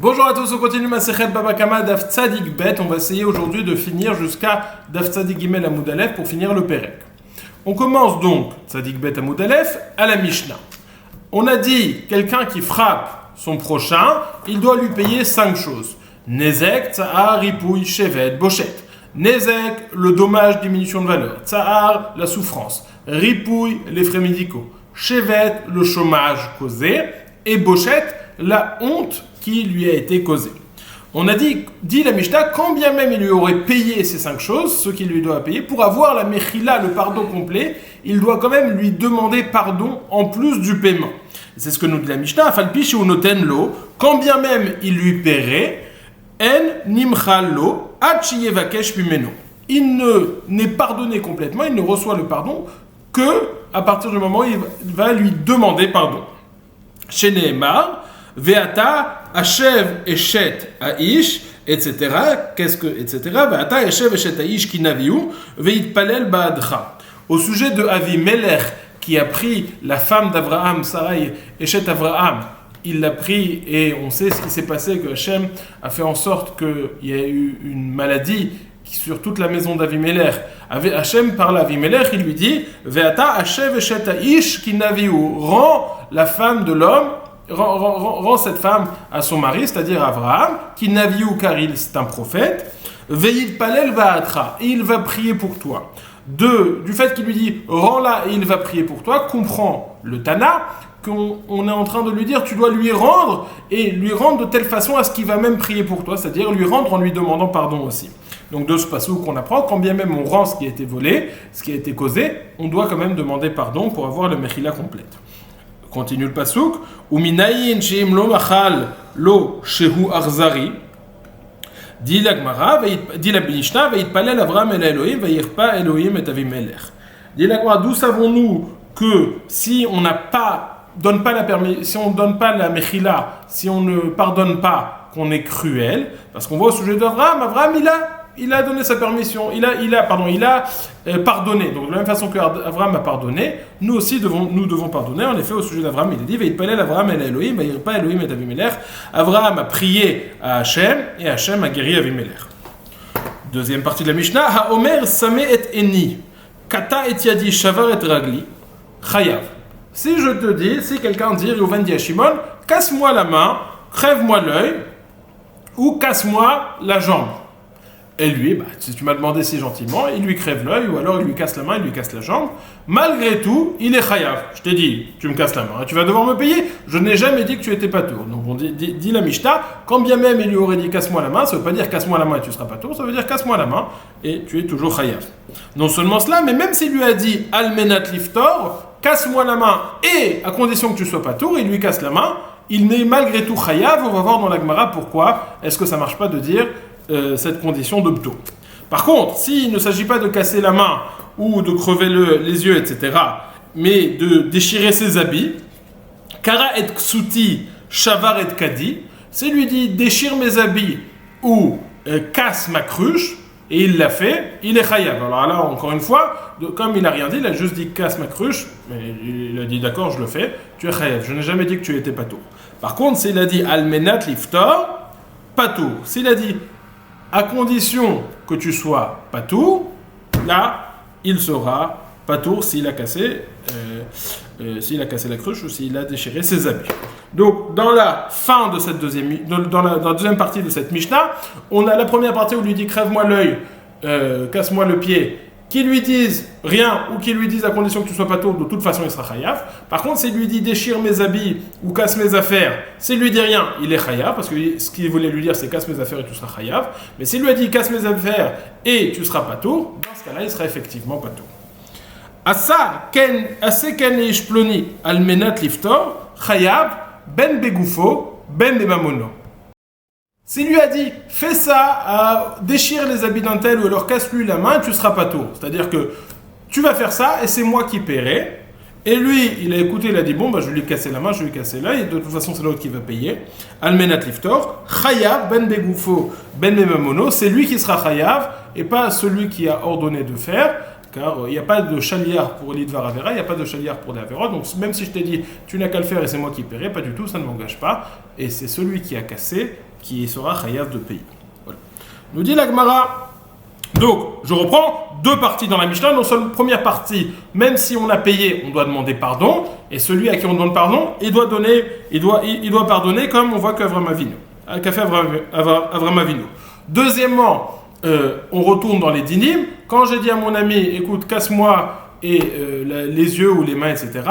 Bonjour à tous, on continue Masechet Baba Kama Daf Tzadik Bet. On va essayer aujourd'hui de finir jusqu'à Daf Tzadik Gimel Amud Aleph pour finir le Perek. On commence donc Tzadik Bet Amud Aleph à la Mishnah. On a dit quelqu'un qui frappe son prochain, il doit lui payer 5 choses. Nezek, Tsahar, Ripouille, Shevet, Bochet. Nezek, le dommage, diminution de valeur. Tsahar, la souffrance. Ripouille, les frais médicaux. Shevet, le chômage causé. Et Bochet, la honte qui lui a été causée. On a dit la Mishnah, quand bien même il lui aurait payé ces 5 choses, ce qu'il lui doit payer, pour avoir la mechila, le pardon complet, il doit quand même lui demander pardon en plus du paiement. C'est ce que nous dit la Mishnah, Afalpi ou noten lo, quand bien même il lui paierait, en nimchal lo, achiyevakesh pimeno. Il n'est pardonné complètement, il ne reçoit le pardon que à partir du moment où il va lui demander pardon. Chez Nehemar, Veata, Hashev, Eshet, Aish, etc. Qu'est-ce que, etc. Veata, Hashev, Eshet, Aish, Kinaviu, Veitpalel, Baadcha. Au sujet de Avimelech, qui a pris la femme d'Abraham, Sarai, Eshet Abraham, il l'a pris et on sait ce qui s'est passé, que Hachem a fait en sorte qu'il y a eu une maladie sur toute la maison d'Avimelech. Hachem parle à Avimelech, il lui dit Veata, Hashev, Eshet, Aish, Kinaviu. Rends la femme de l'homme, rend cette femme à son mari, c'est-à-dire Abraham, qui naviou car c'est un prophète, veillid palel va'atra, et il va prier pour toi. Du fait qu'il lui dit rends-la et il va prier pour toi, comprend le Tana qu'on est en train de lui dire tu dois lui rendre et lui rendre de telle façon à ce qu'il va même prier pour toi, c'est-à-dire lui rendre en lui demandant pardon aussi. Donc de ce passage qu'on apprend, quand bien même on rend ce qui a été volé, ce qui a été causé, on doit quand même demander pardon pour avoir le mechila complète. Continue le pasuk. Uminayin sheim lo machal lo shehu arzari. Dit la Gemara, dit la Mishnah, veitpalel Avraham el Elohim, veirpa Elohim et Avimelech. Dit la Gemara, d'où savons-nous que si on donne pas la mechila, si on ne pardonne pas, qu'on est cruel, parce qu'on voit au sujet d'Avraham, Avraham il a donné sa permission, il a pardonné. Donc de la même façon qu'Avraham a pardonné, nous aussi nous devons pardonner. En effet, au sujet d'Avraham, il a dit Veitpalel Avraham el Elohim, veirpa Elohim et Avimelech. Avraham a prié à Hachem et Hachem a guéri Avimelech. Deuxième partie de la Mishnah, Haomer Sameh et Eni, Kata et Yadi Shavar et Ragli, Chayav. Si je te dis, si quelqu'un dit, Reuven dit à Shimon, casse-moi la main, crève-moi l'œil, ou casse-moi la jambe. Et lui, si tu m'as demandé si gentiment, il lui crève l'œil, ou alors il lui casse la main, il lui casse la jambe. Malgré tout, il est chayav. Je t'ai dit, tu me casses la main, tu vas devoir me payer. Je n'ai jamais dit que tu étais patour. Donc on dit la Mishnah, quand bien même il lui aurait dit casse-moi la main, ça ne veut pas dire casse-moi la main et tu seras patour, ça veut dire casse-moi la main et tu es toujours chayav. Non seulement cela, mais même s'il lui a dit almenat liftor, casse-moi la main et à condition que tu sois patour, il lui casse la main, il n'est malgré tout chayav. On va voir dans la Gemara pourquoi est-ce que ça ne marche pas de dire cette condition de ptour. Par contre, s'il ne s'agit pas de casser la main ou de crever les yeux, etc., mais de déchirer ses habits, kara et ksuti, shavar et kadi, s'il lui dit déchire mes habits ou casse ma cruche, et il l'a fait, il est chayav. Alors là, encore une fois, comme il n'a rien dit, il a juste dit casse ma cruche, mais il a dit d'accord, je le fais, tu es chayav. Je n'ai jamais dit que tu étais patour. Par contre, s'il a dit almenat liftor, patour. S'il a dit à condition que tu sois patour, là, il sera patour s'il a cassé la cruche ou s'il a déchiré ses habits. Donc, dans la fin de cette dans la deuxième partie de cette Mishnah, on a la première partie où il lui dit crève-moi l'œil, casse-moi le pied, qu'ils lui disent rien ou qu'ils lui disent à condition que tu sois patour, de toute façon il sera chayav. Par contre, s'il lui dit déchire mes habits ou casse mes affaires, s'il lui dit rien, il est chayav, parce que ce qu'il voulait lui dire c'est casse mes affaires et tu seras chayav. Mais s'il lui a dit casse mes affaires et tu seras patour, dans ce cas-là il sera effectivement patour. Asa ken ishploni almenat liftor chayav ben begoufo ben bemamono. S'il lui a dit fais ça, déchire les habits d'un tel ou alors casse-lui la main, tu seras patour. C'est-à-dire que tu vas faire ça et c'est moi qui paierai. Et lui, il a écouté, il a dit bon, je vais lui casser la main, je vais lui casser l'œil, et de toute façon c'est l'autre qui va payer. Almenat liftor, chayav ben begoufo ben bemamono, c'est lui qui sera chayav et pas celui qui a ordonné de faire. Car il n'y a pas de chaliar pour l'idvar avera, il n'y a pas de chaliar pour les avera. Donc même si je t'ai dit tu n'as qu'à le faire et c'est moi qui paierai, pas du tout, ça ne m'engage pas. Et c'est celui qui a cassé qui sera chayav de payer. Voilà. Nous dit la Gemara. Donc, je reprends deux parties dans la Mishnah. Non seulement première partie, même si on a payé, on doit demander pardon, et celui à qui on demande pardon, il doit pardonner, comme on voit qu'Avram Avinu, qu'a fait Avram Avinu. Deuxièmement, on retourne dans les dynimes. Quand j'ai dit à mon ami, écoute, casse-moi les yeux ou les mains, etc.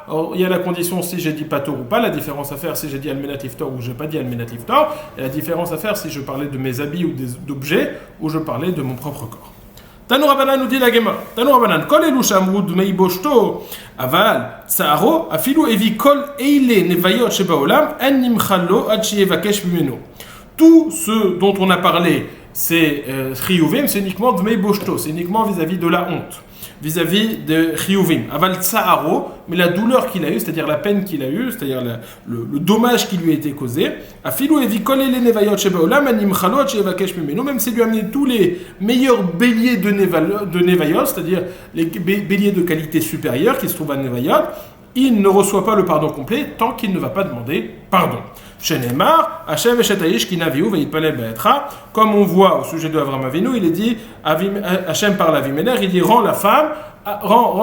Alors, il y a la condition si j'ai dit pator ou pas, la différence à faire si j'ai dit almenat liftor ou j'ai pas dit almenat liftor, et la différence à faire si je parlais de mes habits ou d'objets ou je parlais de mon propre corps. Tanu Rabbanan nous dit la Gemara. Tanu Rabbanan kol elu shamru dmei boshto aval tsaro afilu evi kol eile nevayot shebaolam en nimchalo ad sheyevakesh mimenu. Tout ce dont on a parlé, c'est chiyuvim, c'est uniquement dmei boshto, c'est uniquement vis-à-vis de la honte. Vis-à-vis de Chiyuvim, Aval Tsaharo, mais la douleur qu'il a eue, c'est-à-dire la peine qu'il a eue, c'est-à-dire le dommage qui lui a été causé, Afilu evikol ele nevayot shebaolam anim chalot shevakesh mimenu, même s'il lui a amené tous les meilleurs béliers de nevayot, c'est-à-dire les béliers de qualité supérieure qui se trouvent à nevayot, il ne reçoit pas le pardon complet tant qu'il ne va pas demander pardon. Shenemar, Hashem Eshetayish Kinaviu Veitpalel Be'etra. Comme on voit au sujet de Avram Avinu, il est dit, Hashem parle à Avimelech, il dit rends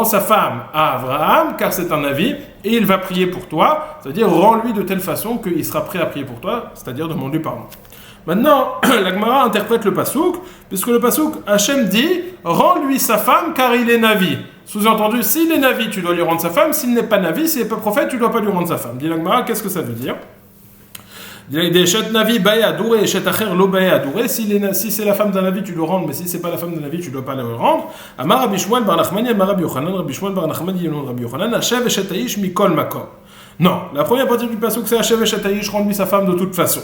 sa femme à Abraham, car c'est un avis, et il va prier pour toi, c'est-à-dire rends-lui de telle façon qu'il sera prêt à prier pour toi, c'est-à-dire demande-lui pardon. Maintenant, la Gemara interprète le pasouk, puisque le pasouk, Hashem dit rends-lui sa femme car il est navi. Sous-entendu, s'il est navi, tu dois lui rendre sa femme, s'il n'est pas navi, s'il n'est pas prophète, tu ne dois pas lui rendre sa femme. Dit la Gemara, qu'est-ce que ça veut dire? Si c'est la femme d'un navi, tu le rends, mais si c'est pas la femme d'un navi, tu dois pas le rendre. Amar Rabbi Shmuel bar Nachmani, Amar Rabbi Yochanan, Rabbi Shmuel bar Nachmani, Rabbi Yochanan, Hashev Eshetayish mikol makom. Non, la première partie du pasuk c'est Hashev Eshetayish, rends-lui sa femme de toute façon.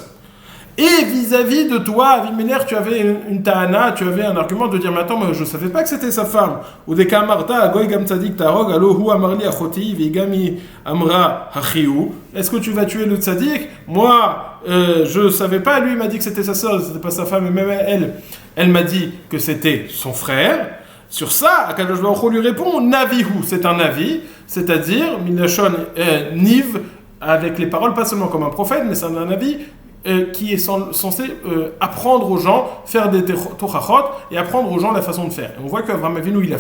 Et vis-à-vis de toi, Avimelech, tu avais une ta'ana, tu avais un argument de dire, mais attends, mais je ne savais pas que c'était sa femme. Ou des kamarta, agoy gam tzadik tarog, alohu amarli achoti, vigami amra hachiu. Est-ce que tu vas tuer le tzadik? Moi, je ne savais pas, lui, il m'a dit que c'était sa sœur, c'était pas sa femme, et même elle m'a dit que c'était son frère. Sur ça, Akadosh Baruch Hu lui répond, navihu, c'est un navi, c'est-à-dire, minashon niv, avec les paroles, pas seulement comme un prophète, mais c'est un avis qui est censé apprendre aux gens, faire des tochachot et apprendre aux gens la façon de faire. Et on voit qu'Avraham Avinu, il a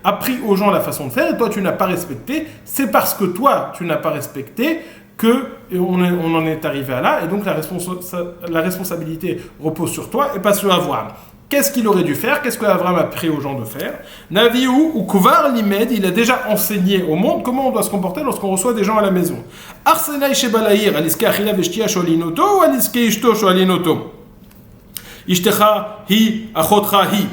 appris aux gens la façon de faire et toi tu n'as pas respecté. C'est parce que toi tu n'as pas respecté qu'on en est arrivé à là et donc la responsabilité repose sur toi et pas sur Avraham. Qu'est-ce qu'il aurait dû faire? Qu'est-ce qu'Avraham a pris aux gens de faire? Naviu ou Kuvar Limed, il a déjà enseigné au monde comment on doit se comporter lorsqu'on reçoit des gens à la maison. Arsenai Shebalahir, aliske achila veshtia sholinoto ou aliske ishto sholinoto? Ishtecha hi, achotcha hi.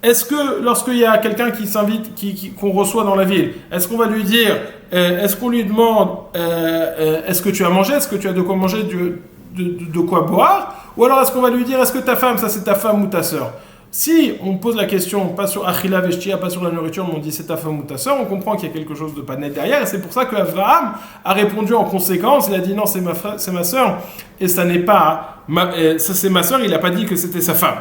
Est-ce que lorsqu'il y a quelqu'un qui s'invite, qu'on reçoit dans la ville, est-ce qu'on va lui dire, est-ce qu'on lui demande, est-ce que tu as mangé, est-ce que tu as de quoi manger, de quoi boire? Ou alors est-ce qu'on va lui dire, est-ce que ta femme, ça c'est ta femme ou ta sœur? Si on pose la question, pas sur Achila Veshtia, pas sur la nourriture, mais on dit c'est ta femme ou ta sœur, on comprend qu'il y a quelque chose de pas net derrière, et c'est pour ça qu'Avraham a répondu en conséquence, il a dit non, c'est ma sœur, et ça n'est pas, ça c'est ma sœur, il n'a pas dit que c'était sa femme.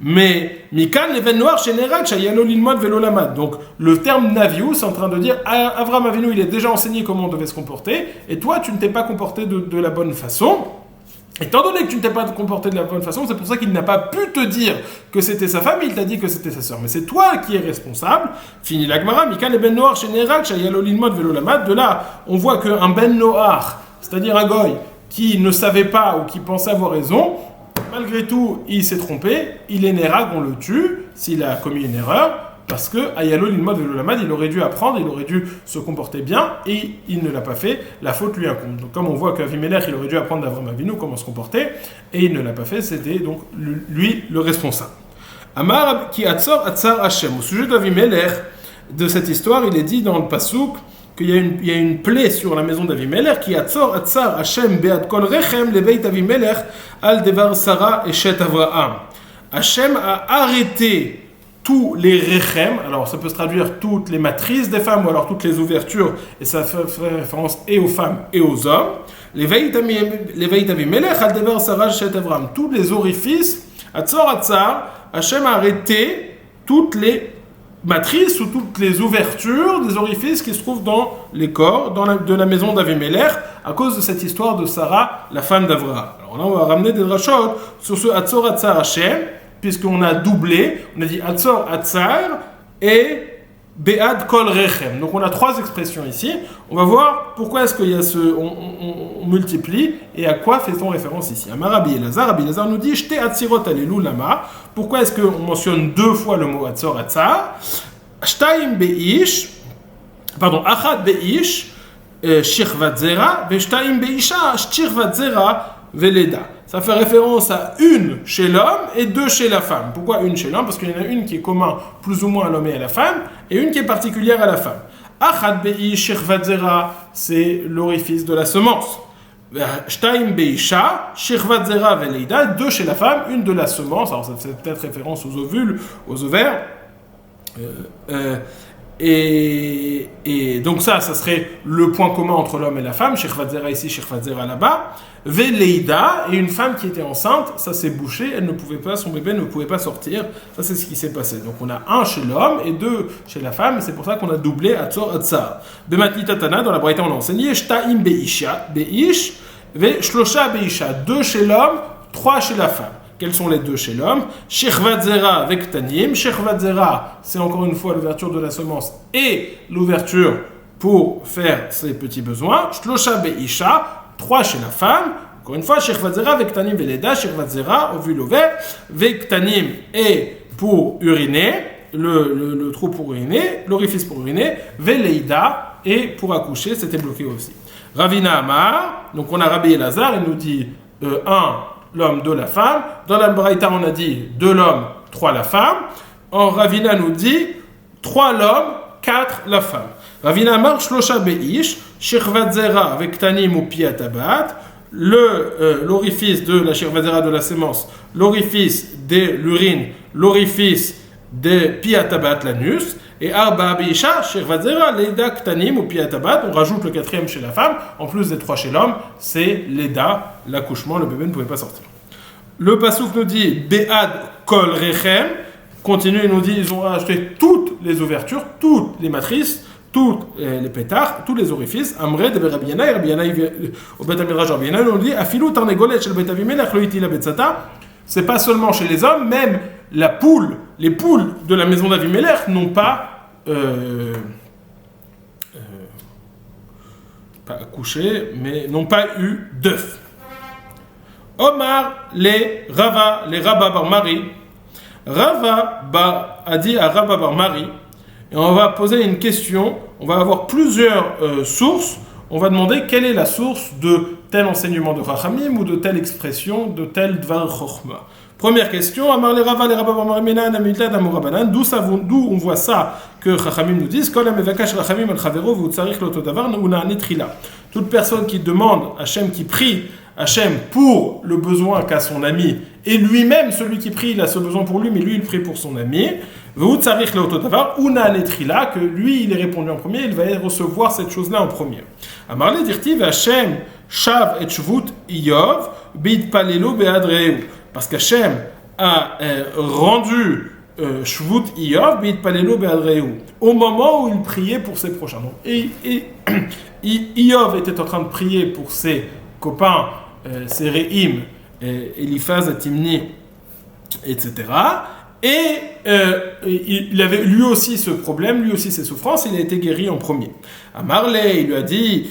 Mais Mikan Leven Noir chez Nerak, Shayalo Lilmod Velolamad. Donc le terme Naviou, c'est en train de dire Avraham Avinu, il a déjà enseigné comment on devait se comporter, et toi tu ne t'es pas comporté de la bonne façon. Étant donné que tu ne t'es pas comporté de la bonne façon, c'est pour ça qu'il n'a pas pu te dire que c'était sa femme, il t'a dit que c'était sa sœur. Mais c'est toi qui es responsable. Fini la Gemara, Mikan et Ben Noach chez Nerak, Shayalo Lilmod Velolamad. De là, on voit qu'un Ben Noach, c'est-à-dire un goy, qui ne savait pas ou qui pensait avoir raison, malgré tout, il s'est trompé, il est Nerak, on le tue, s'il a commis une erreur, parce que Ayalo Lilmod Velolamad, il aurait dû apprendre, il aurait dû se comporter bien, et il ne l'a pas fait, la faute lui incombe. Donc comme on voit qu'Avimelech, il aurait dû apprendre d'Avraham Avinu comment se comporter, et il ne l'a pas fait, c'était donc lui le responsable. Amar ki atzor atzar Hashem. Au sujet d'Avimelech, de cette histoire, il est dit dans le Passouk qu'il y a une plaie sur la maison d'Avimelech, qui atzor atzar Hashem be'ad kol rechem lebeit Avimelech al devar Sarah et Shet Avraham. Hashem a arrêté tous les rechem, alors ça peut se traduire toutes les matrices des femmes ou alors toutes les ouvertures, et ça fait référence et aux femmes et aux hommes. Les veit Avimelech al devar Sarah Shet Avraham, tous les orifices, atzor atzar, Hashem a arrêté toutes les matrices ou toutes les ouvertures des orifices qui se trouvent dans les corps de la maison d'Avimelech à cause de cette histoire de Sarah, la femme d'Avraham. Alors là, on va ramener des drachot sur ce Hatzor Hatzar Hashem, puisqu'on a doublé, on a dit Hatzor Hatzar et Be'ad Kol Rechem. Donc on a trois expressions ici. On va voir pourquoi est-ce qu'il y a on multiplie et à quoi fait-on référence ici. Amar Rabbi Elazar nous dit Shte Hatzirot Alelu Lama. Pourquoi est-ce qu'on mentionne deux fois le mot Hatzor Hatzar? Shtaim Beish, Achad Beish, Shirvat Zera, Veshtaim Beisha, Shirvat Zera, Veleda. Ça fait référence à une chez l'homme et deux chez la femme. Pourquoi une chez l'homme? Parce qu'il y en a une qui est commune plus ou moins à l'homme et à la femme, et une qui est particulière à la femme. Achad Beish, Shirvat Zera, c'est l'orifice de la semence. Shtaim Beisha, Shirvat Zera, Veleda, deux chez la femme, une de la semence. Alors ça fait peut-être référence aux ovules, aux ovaires. Et donc ça serait le point commun entre l'homme et la femme, Shirvat Zera ici, Shirvat Zera là-bas. Veleida, et une femme qui était enceinte, ça s'est bouché, son bébé ne pouvait pas sortir. Ça c'est ce qui s'est passé. Donc on a un chez l'homme et deux chez la femme, et c'est pour ça qu'on a doublé Hatzor Hatzar. Bematli Tatana, dans la Braïta on a enseigné, Shtaim Beisha, Beish, Ve Shlosha Beisha, deux chez l'homme, trois chez la femme. Quels sont les deux chez l'homme? Shirvat Zera avec Tanim. Shirvat Zera, c'est encore une fois l'ouverture de la semence et l'ouverture pour faire ses petits besoins. Shlosha Beisha, trois chez la femme. Encore une fois, Shirvat Zera avec Tanim Veleda. Shirvat Zera, ovule ouvert. Avec Tanim et pour uriner, le trou pour uriner, l'orifice pour uriner. Veleida et pour accoucher, c'était bloqué aussi. Ravina Amar, donc on a Rabbi Elazar, il nous dit l'homme, de la femme. Dans la Braïta, on a dit 2 l'homme, 3 la femme. En Ravina nous dit 3 l'homme, 4 la femme. Ravina Amar, Shlosha Beish, Shirvat Zera avec Tanim ou Piatabat, l'orifice de la Shirvat Zera de la sémence, l'orifice de l'urine, l'orifice de Piatabat, l'anus, et Arba Beisha, Shirvat Zera, Leida Ktanim ou Piatabat, on rajoute le 4e chez la femme, en plus des 3 chez l'homme, c'est Leda, l'accouchement, le bébé ne pouvait pas sortir. Le Passouk nous dit Be'ad Kol Rechem, continue, il nous dit ils ont rajouté toutes les ouvertures, toutes les matrices, tous les pétards, tous les orifices. Amre de Rabbi Yanaï, au Bet Amidrash Rabbi Yanaï, on dit Afilou Tarnegolet shel Bet Avimelech lo iti la Betsata. C'est pas seulement chez les hommes, même les poules de la maison d'Avimelech n'ont pas accouché, mais n'ont pas eu d'œufs. Omar les Rabba bar Mari. Rava a dit à Rabba bar Mari, et on va poser une question, on va avoir plusieurs sources, on va demander quelle est la source de tel enseignement de Chachamim ou de telle expression, de tel Dvar Chochma. Première question, Amar le Rava bar Mari Menan Amiltad Amorabanan, d'où on voit ça que Chachamim nous disent, Kol Amevakash Chachamim al Chavero v'utzarich Loto Davar Una Netrila. Toute personne qui demande Hachem, qui prie Hachem pour le besoin qu'a son ami, et lui-même, celui qui prie, il a ce besoin pour lui, mais lui, il prie pour son ami, que lui, il est répondu en premier, il va recevoir cette chose-là en premier. Amarle dirtiv Hachem shav et shvut Iyov bid palelo beadreu. Parce qu'Hachem a rendu shvut Iyov bid palelo beadreu au moment où il priait pour ses prochains. Donc, et Iyov était en train de prier pour ses copains, ses Réhim, Eliphaz, Timni, etc. Et il avait lui aussi ce problème, lui aussi ses souffrances, il a été guéri en premier. À Marley, il lui a dit,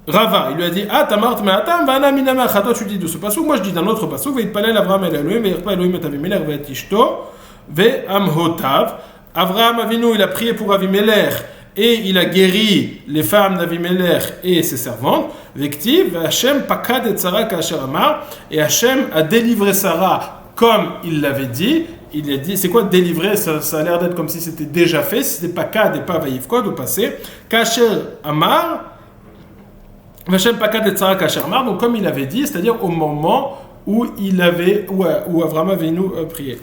Rava, il lui a dit, ah, tamart ma'atam, va'ana minama, toi tu dis de ce passouk, moi je dis d'un autre passouk, ve'itpalel Avraham el Elohim, ve'yirpa Elohim et Avimelech, ve'etishto, ve'amhotav. Avraham Avinu, il a prié pour Avimelech, et il a guéri les femmes d'Avimelech et ses servantes. Vektiv, Hachem pakad et Sarah kasher amar, et Hachem a délivré Sarah comme il l'avait dit. Il a dit, c'est quoi délivrer? Ça a l'air d'être comme si c'était déjà fait, si c'était pakad et pas vaïfkod au passé. Kasher amar, Hachem pakad et Sarah kasher amar, donc comme il avait dit, c'est-à-dire au moment où où Avraham Avinu prié.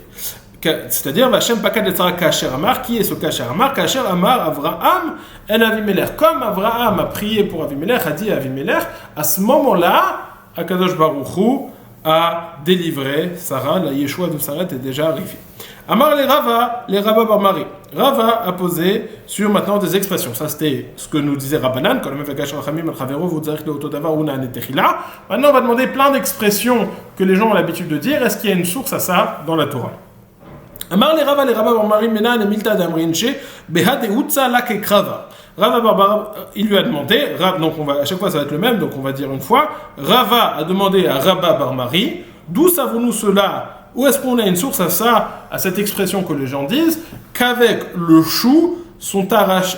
C'est-à-dire, Hachem pakad et Sarah kasher amar, qui est ce kasher amar? Kasher amar Avraham el Avimelech. Comme Avraham a prié pour Avimelech, a dit à Avimelech, à ce moment-là, Akadosh Baruch Hu a délivré Sarah, la Yeshua de Sarah était déjà arrivé. Amar les Rava bar Mari. Rava a posé sur maintenant des expressions. Ça c'était ce que nous disait Rabbanan. Maintenant on va demander plein d'expressions que les gens ont l'habitude de dire. Est-ce qu'il y a une source à ça dans la Torah? Amar les Rava bar Mari menan et milta d'amrinche behad utza la kekrava. Rava bar il lui a demandé, donc à chaque fois ça va être le même, donc on va dire une fois. Rava a demandé à Rabba bar Mari, d'où savons-nous cela? Où est-ce qu'on a une source à ça, à cette expression que les gens disent, qu'avec le chou sont arrachés,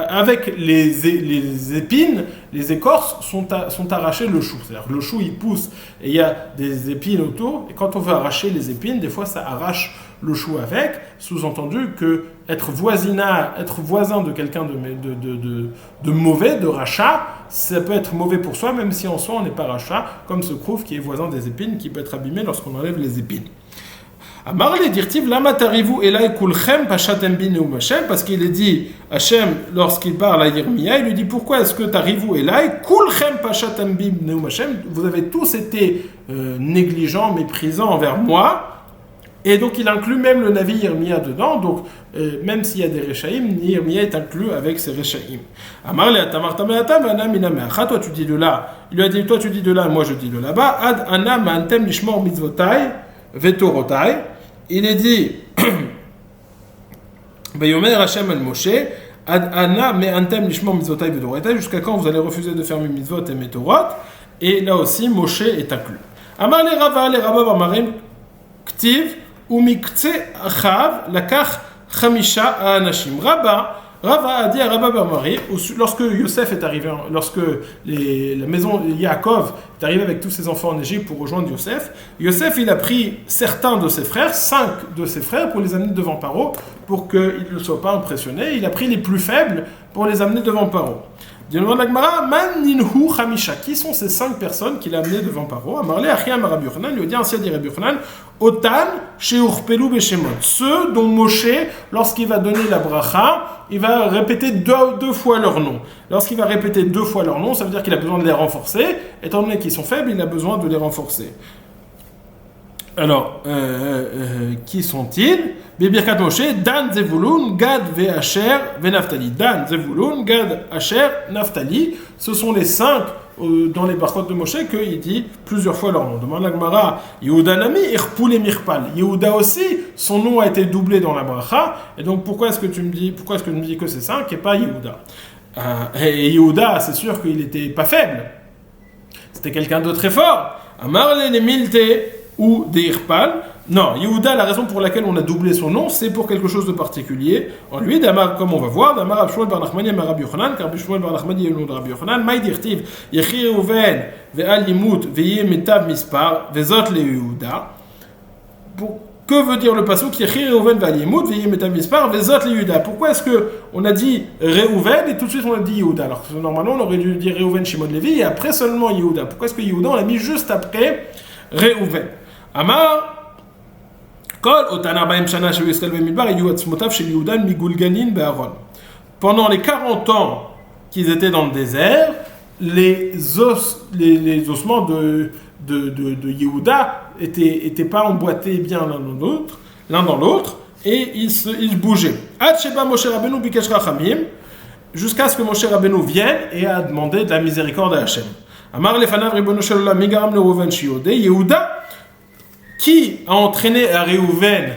avec les épines, les écorces sont arrachées le chou. C'est-à-dire que le chou il pousse et il y a des épines autour, et quand on veut arracher les épines, des fois ça arrache le chou avec, sous-entendu que être voisin de quelqu'un de mauvais, de rachat, ça peut être mauvais pour soi, même si en soi on n'est pas rachat, comme ce crouf qui est voisin des épines, qui peut être abîmé lorsqu'on enlève les épines. Amarle dirtiv lama tarivu elai kulchem pashatem bin Hashem, parce qu'il est dit Hashem lorsqu'il parle à Yirmia, il lui dit pourquoi est-ce que tarivu elai kulchem pashatem bin Hashem, vous avez tous été négligents, méprisants envers moi. Et donc il inclut même le Navi Yirmia dedans, donc même s'il y a des Rechaïm, Yirmia est inclus avec ces Rechaïm. Amarle atamarta me'ata ve'ana mina me'acha, toi tu dis de là, il lui a dit toi tu dis de là, moi je dis de là-bas, ad ana ma'antem lishmor mitzvotai vetorotai, il est dit, Bayomer Hashem al Moshe, ad ana me'antem lishmor mitzvotai vetorotai, jusqu'à quand vous allez refuser de faire mes mitzvot et mes torot, et là aussi Moshe est inclus. Amarle Rava bar Marim, ktiv, Umikce achav lakach chamisha anashim. Rava a dit à Rabba bar Mari, lorsque Yosef est arrivé, lorsque la maison Yaakov est arrivée avec tous ses enfants en Égypte pour rejoindre Yosef, il a pris certains de ses frères, 5 de ses frères, pour les amener devant Paro, pour qu'ils ne soient pas impressionnés. Il a pris les plus faibles pour les amener devant Paro. Dit le Gemara, Man ninhu chamisha. Qui sont ces 5 personnes qu'il a amenées devant Paro? Amarle Achiam Rabbi Yochanan, il lui a dit ainsi à dire Rabbi Yochanan, Otan sheurpelu beshemot. Ceux dont Moshe, lorsqu'il va donner la bracha, il va répéter deux fois leur nom. Lorsqu'il va répéter 2 fois leur nom, ça veut dire qu'il a besoin de les renforcer. Étant donné qu'ils sont faibles, il a besoin de les renforcer. Alors, qui sont-ils? Bibirkat Moshe, Dan, Zevulun, Gad, Asher, Naftali. Dan, Zevulun, Gad, Asher, Naftali. Ce sont les 5 dans les barcodes de Moshe qu'il dit plusieurs fois leur nom. Demande la Gemara, Yehuda Nami, Irpoul et Mirpal. Yehuda aussi, son nom a été doublé dans la bracha. Et donc, pourquoi est-ce que tu me dis que c'est 5 et pas Yehuda? Et Yehuda, c'est sûr qu'il n'était pas faible. C'était quelqu'un de très fort. Amarle les Milte ou des Irpal. Non, Yehuda, la raison pour laquelle on a doublé son nom, c'est pour quelque chose de particulier. En lui, Damar, comme on va voir, Damar Abshmuel bar Nachmani et Rabbi Yochanan, car Abshmuel bar Nachmani est le nom de Rabbi Yochanan, Maïdirtiv, Yechi Reuven, Ve'al Yimut, Ve'ye Metav Mispar, Ve'zot le Yehuda. Que veut dire le passage Yechi Reuven, Ve'al Yimut, Ve'ye Metav Mispar, Ve'zot le Yehuda? Pourquoi est-ce qu'on a dit Reuven et tout de suite on a dit Yehuda? Alors que normalement on aurait dû dire Reuven, Shimon, Lévi et après seulement Yehuda. Pourquoi est-ce que Yehuda on l'a mis juste après Reuven? Amar pendant les 40 ans qu'ils étaient dans le désert, les ossements de Yehuda étaient pas emboîtés bien l'un dans l'autre, et ils bougeaient. Jusqu'à ce que Moshe Rabbeinu vienne et a demandé de la miséricorde à Hachem. Amar lefanav ribono shel olam migaram le Reuven shiyodeh Yehuda, qui a entraîné à Réhouven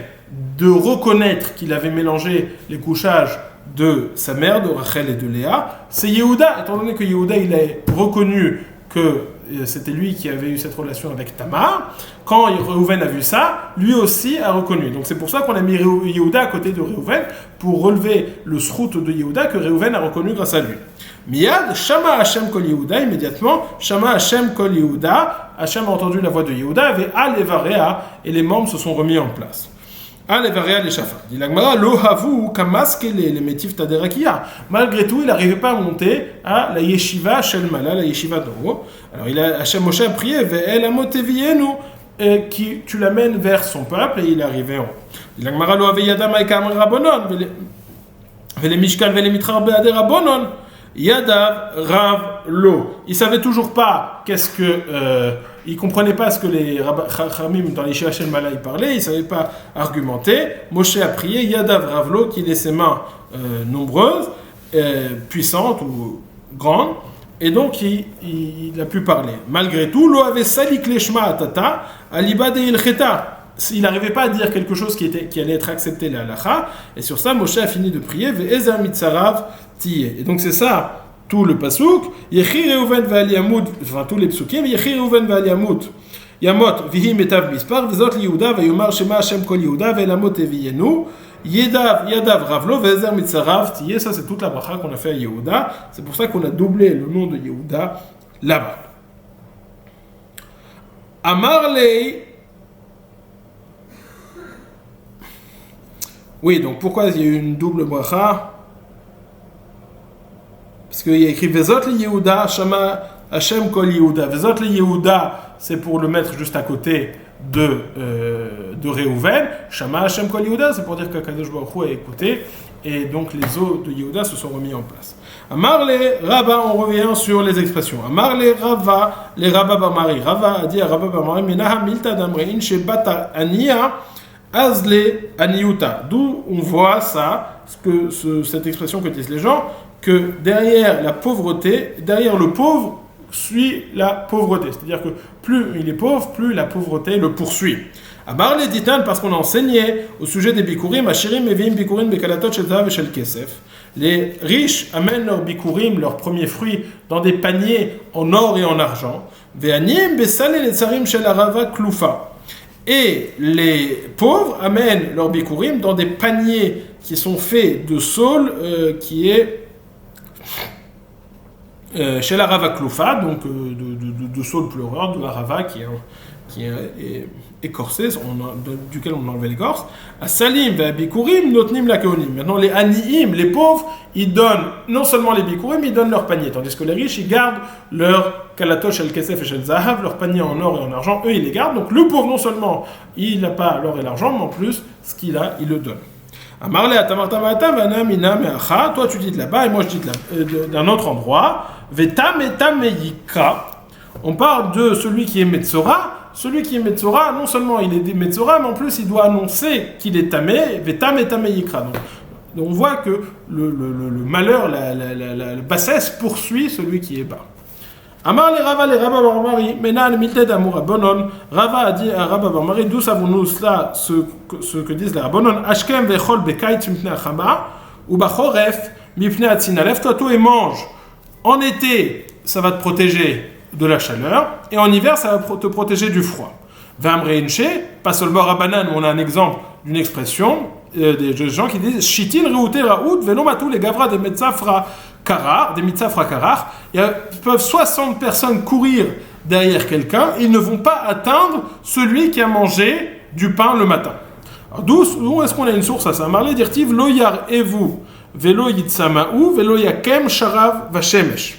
de reconnaître qu'il avait mélangé les couchages de sa mère, de Rachel et de Léa, c'est Yehuda, étant donné que Yehuda il a reconnu que c'était lui qui avait eu cette relation avec Tamar. Quand Réhouven a vu ça, lui aussi a reconnu. Donc c'est pour ça qu'on a mis Yehuda à côté de Réhouven, pour relever le srout de Yehuda que Réhouven a reconnu grâce à lui. Miyad, Shama Hashem Kol Yehuda, immédiatement, Shama Hashem Kol Yehuda, Hashem a entendu la voix de Yehuda, avait Al-Evarea, et les membres se sont remis en place. Al-Evarea les Shafat. Dit l'Agmara, Lo Havu Kamaskele, les Métif Taderakia. Malgré tout, il n'arrivait pas à monter à la Yeshiva Shelmala, la Yeshiva d'en haut. Alors Hashem Moshe a prié, Ve'el Amotevienu, qui tu l'amènes vers son peuple, et il est arrivé en haut. Dit l'Agmara, Lo Aveyadam Aïkam Rabonon, Vele Mishkan Vele Mitrar Be'ader Rabonon. Yadav Rav Lo. Il savait toujours pas qu'est-ce que ils ne comprenaient pas ce que les Chachamim dans les Shia Shel Mala parlaient, ils ne savaient pas argumenter. Moshe a prié, Yadav Ravlo, qu'il ait ses mains nombreuses, puissantes ou grandes, et donc il a pu parler. Malgré tout, Lo avait salik leshma atata, aliba de ilcheta. Il n'arrivait pas à dire quelque chose qui allait être accepté la halacha, et sur ça, Moshe a fini de prier, ve'ezer mitzarav tiye. Et donc c'est ça, tout le pasouk, yechi reuven ve'al yamud, enfin tous les psukim, yechi reuven ve'al yamud, yamot vihi metav mispar, vezot li Yehuda, ve'yomar shema Hashem kol Yehuda, ve'lamot eviyenu, yadav ravlo, ve'ezer mitzarav tiye. Ça c'est toute la bracha qu'on a fait à Yehuda, c'est pour ça qu'on a doublé le nom de Yehuda là-bas. Amar lei. Oui, donc pourquoi il y a eu une double bracha? Parce qu'il y a écrit Vezot le Yehuda, Shama Hashem Kol Yehuda. Vezot le Yehuda, c'est pour le mettre juste à côté de Réhouven. Shama Hashem Kol Yehuda, c'est pour dire qu'Akadosh Baruch Hu a écouté. Et donc les os de Yehuda se sont remis en place. Amar le Rabba, on revient sur les expressions. Amar le Rabba Bamari. Rava a dit à Rabba Bamari, Menaha Milta Damrein Shebata Ania. Azle Aniuta, d'où on voit ça, cette expression que disent les gens, que derrière la pauvreté, derrière le pauvre, suit la pauvreté. C'est-à-dire que plus il est pauvre, plus la pauvreté le poursuit. Amar le Ditan, parce qu'on a enseigné au sujet des bikurim, Ashirim Meviim bikurim bekalatot shel zahav et shel kesef. Les riches amènent leurs bikurim, leurs premiers fruits, dans des paniers en or et en argent. Ve'anim besale netzarim shel arava klufa. Et les pauvres amènent leur bikurim dans des paniers qui sont faits de saule, qui est chez la rava kloufa, donc de saule pleureur, de la rava qui est écorcé, duquel on enlevait l'écorce. À salim ve bikurim notnim la keonim. Maintenant les aniim, les pauvres, ils donnent non seulement les bikurim, ils donnent leur panier, tandis que les riches, ils gardent leur kalato shel kesef et shel zahav, leur panier en or et en argent, eux ils les gardent. Donc le pauvre, non seulement il n'a pas l'or et l'argent, mais en plus ce qu'il a, il le donne. Amarle atamarta ma'ata vana mina me'acha. Toi tu dis de là-bas et moi je dis d'un autre endroit. Vetam etam yika. On parle de celui qui est Metzora. Celui qui est Metzora, non seulement il est Metzora, mais en plus il doit annoncer qu'il est tamé, Vetam et tamé yikra. Donc on voit que le malheur, la bassesse poursuit celui qui est bas. Amar le Rava Barmari, Menan Milted Amour Abonon. Rava a dit à Rava Barmari, d'où savons-nous cela, ce que disent les Rabbonon, Ashkem vechol bekait mipne achama, ou bachoref mipne atzinalef, toi tout et mange. En été, ça va te protéger de la chaleur, et en hiver, ça va te protéger du froid. Vamreinche, pas seulement Rabbanan, on a un exemple d'une expression, des gens qui disent Shitin reouté raout, velomatou les gavra des mitzafra karar, il peuvent 60 personnes courir derrière quelqu'un, ils ne vont pas atteindre celui qui a mangé du pain le matin. Alors d'où est-ce qu'on a une source à ça? Marlé dirtiv lo yar evu, velo yitzamaou, velo yakem sharav vashemesh.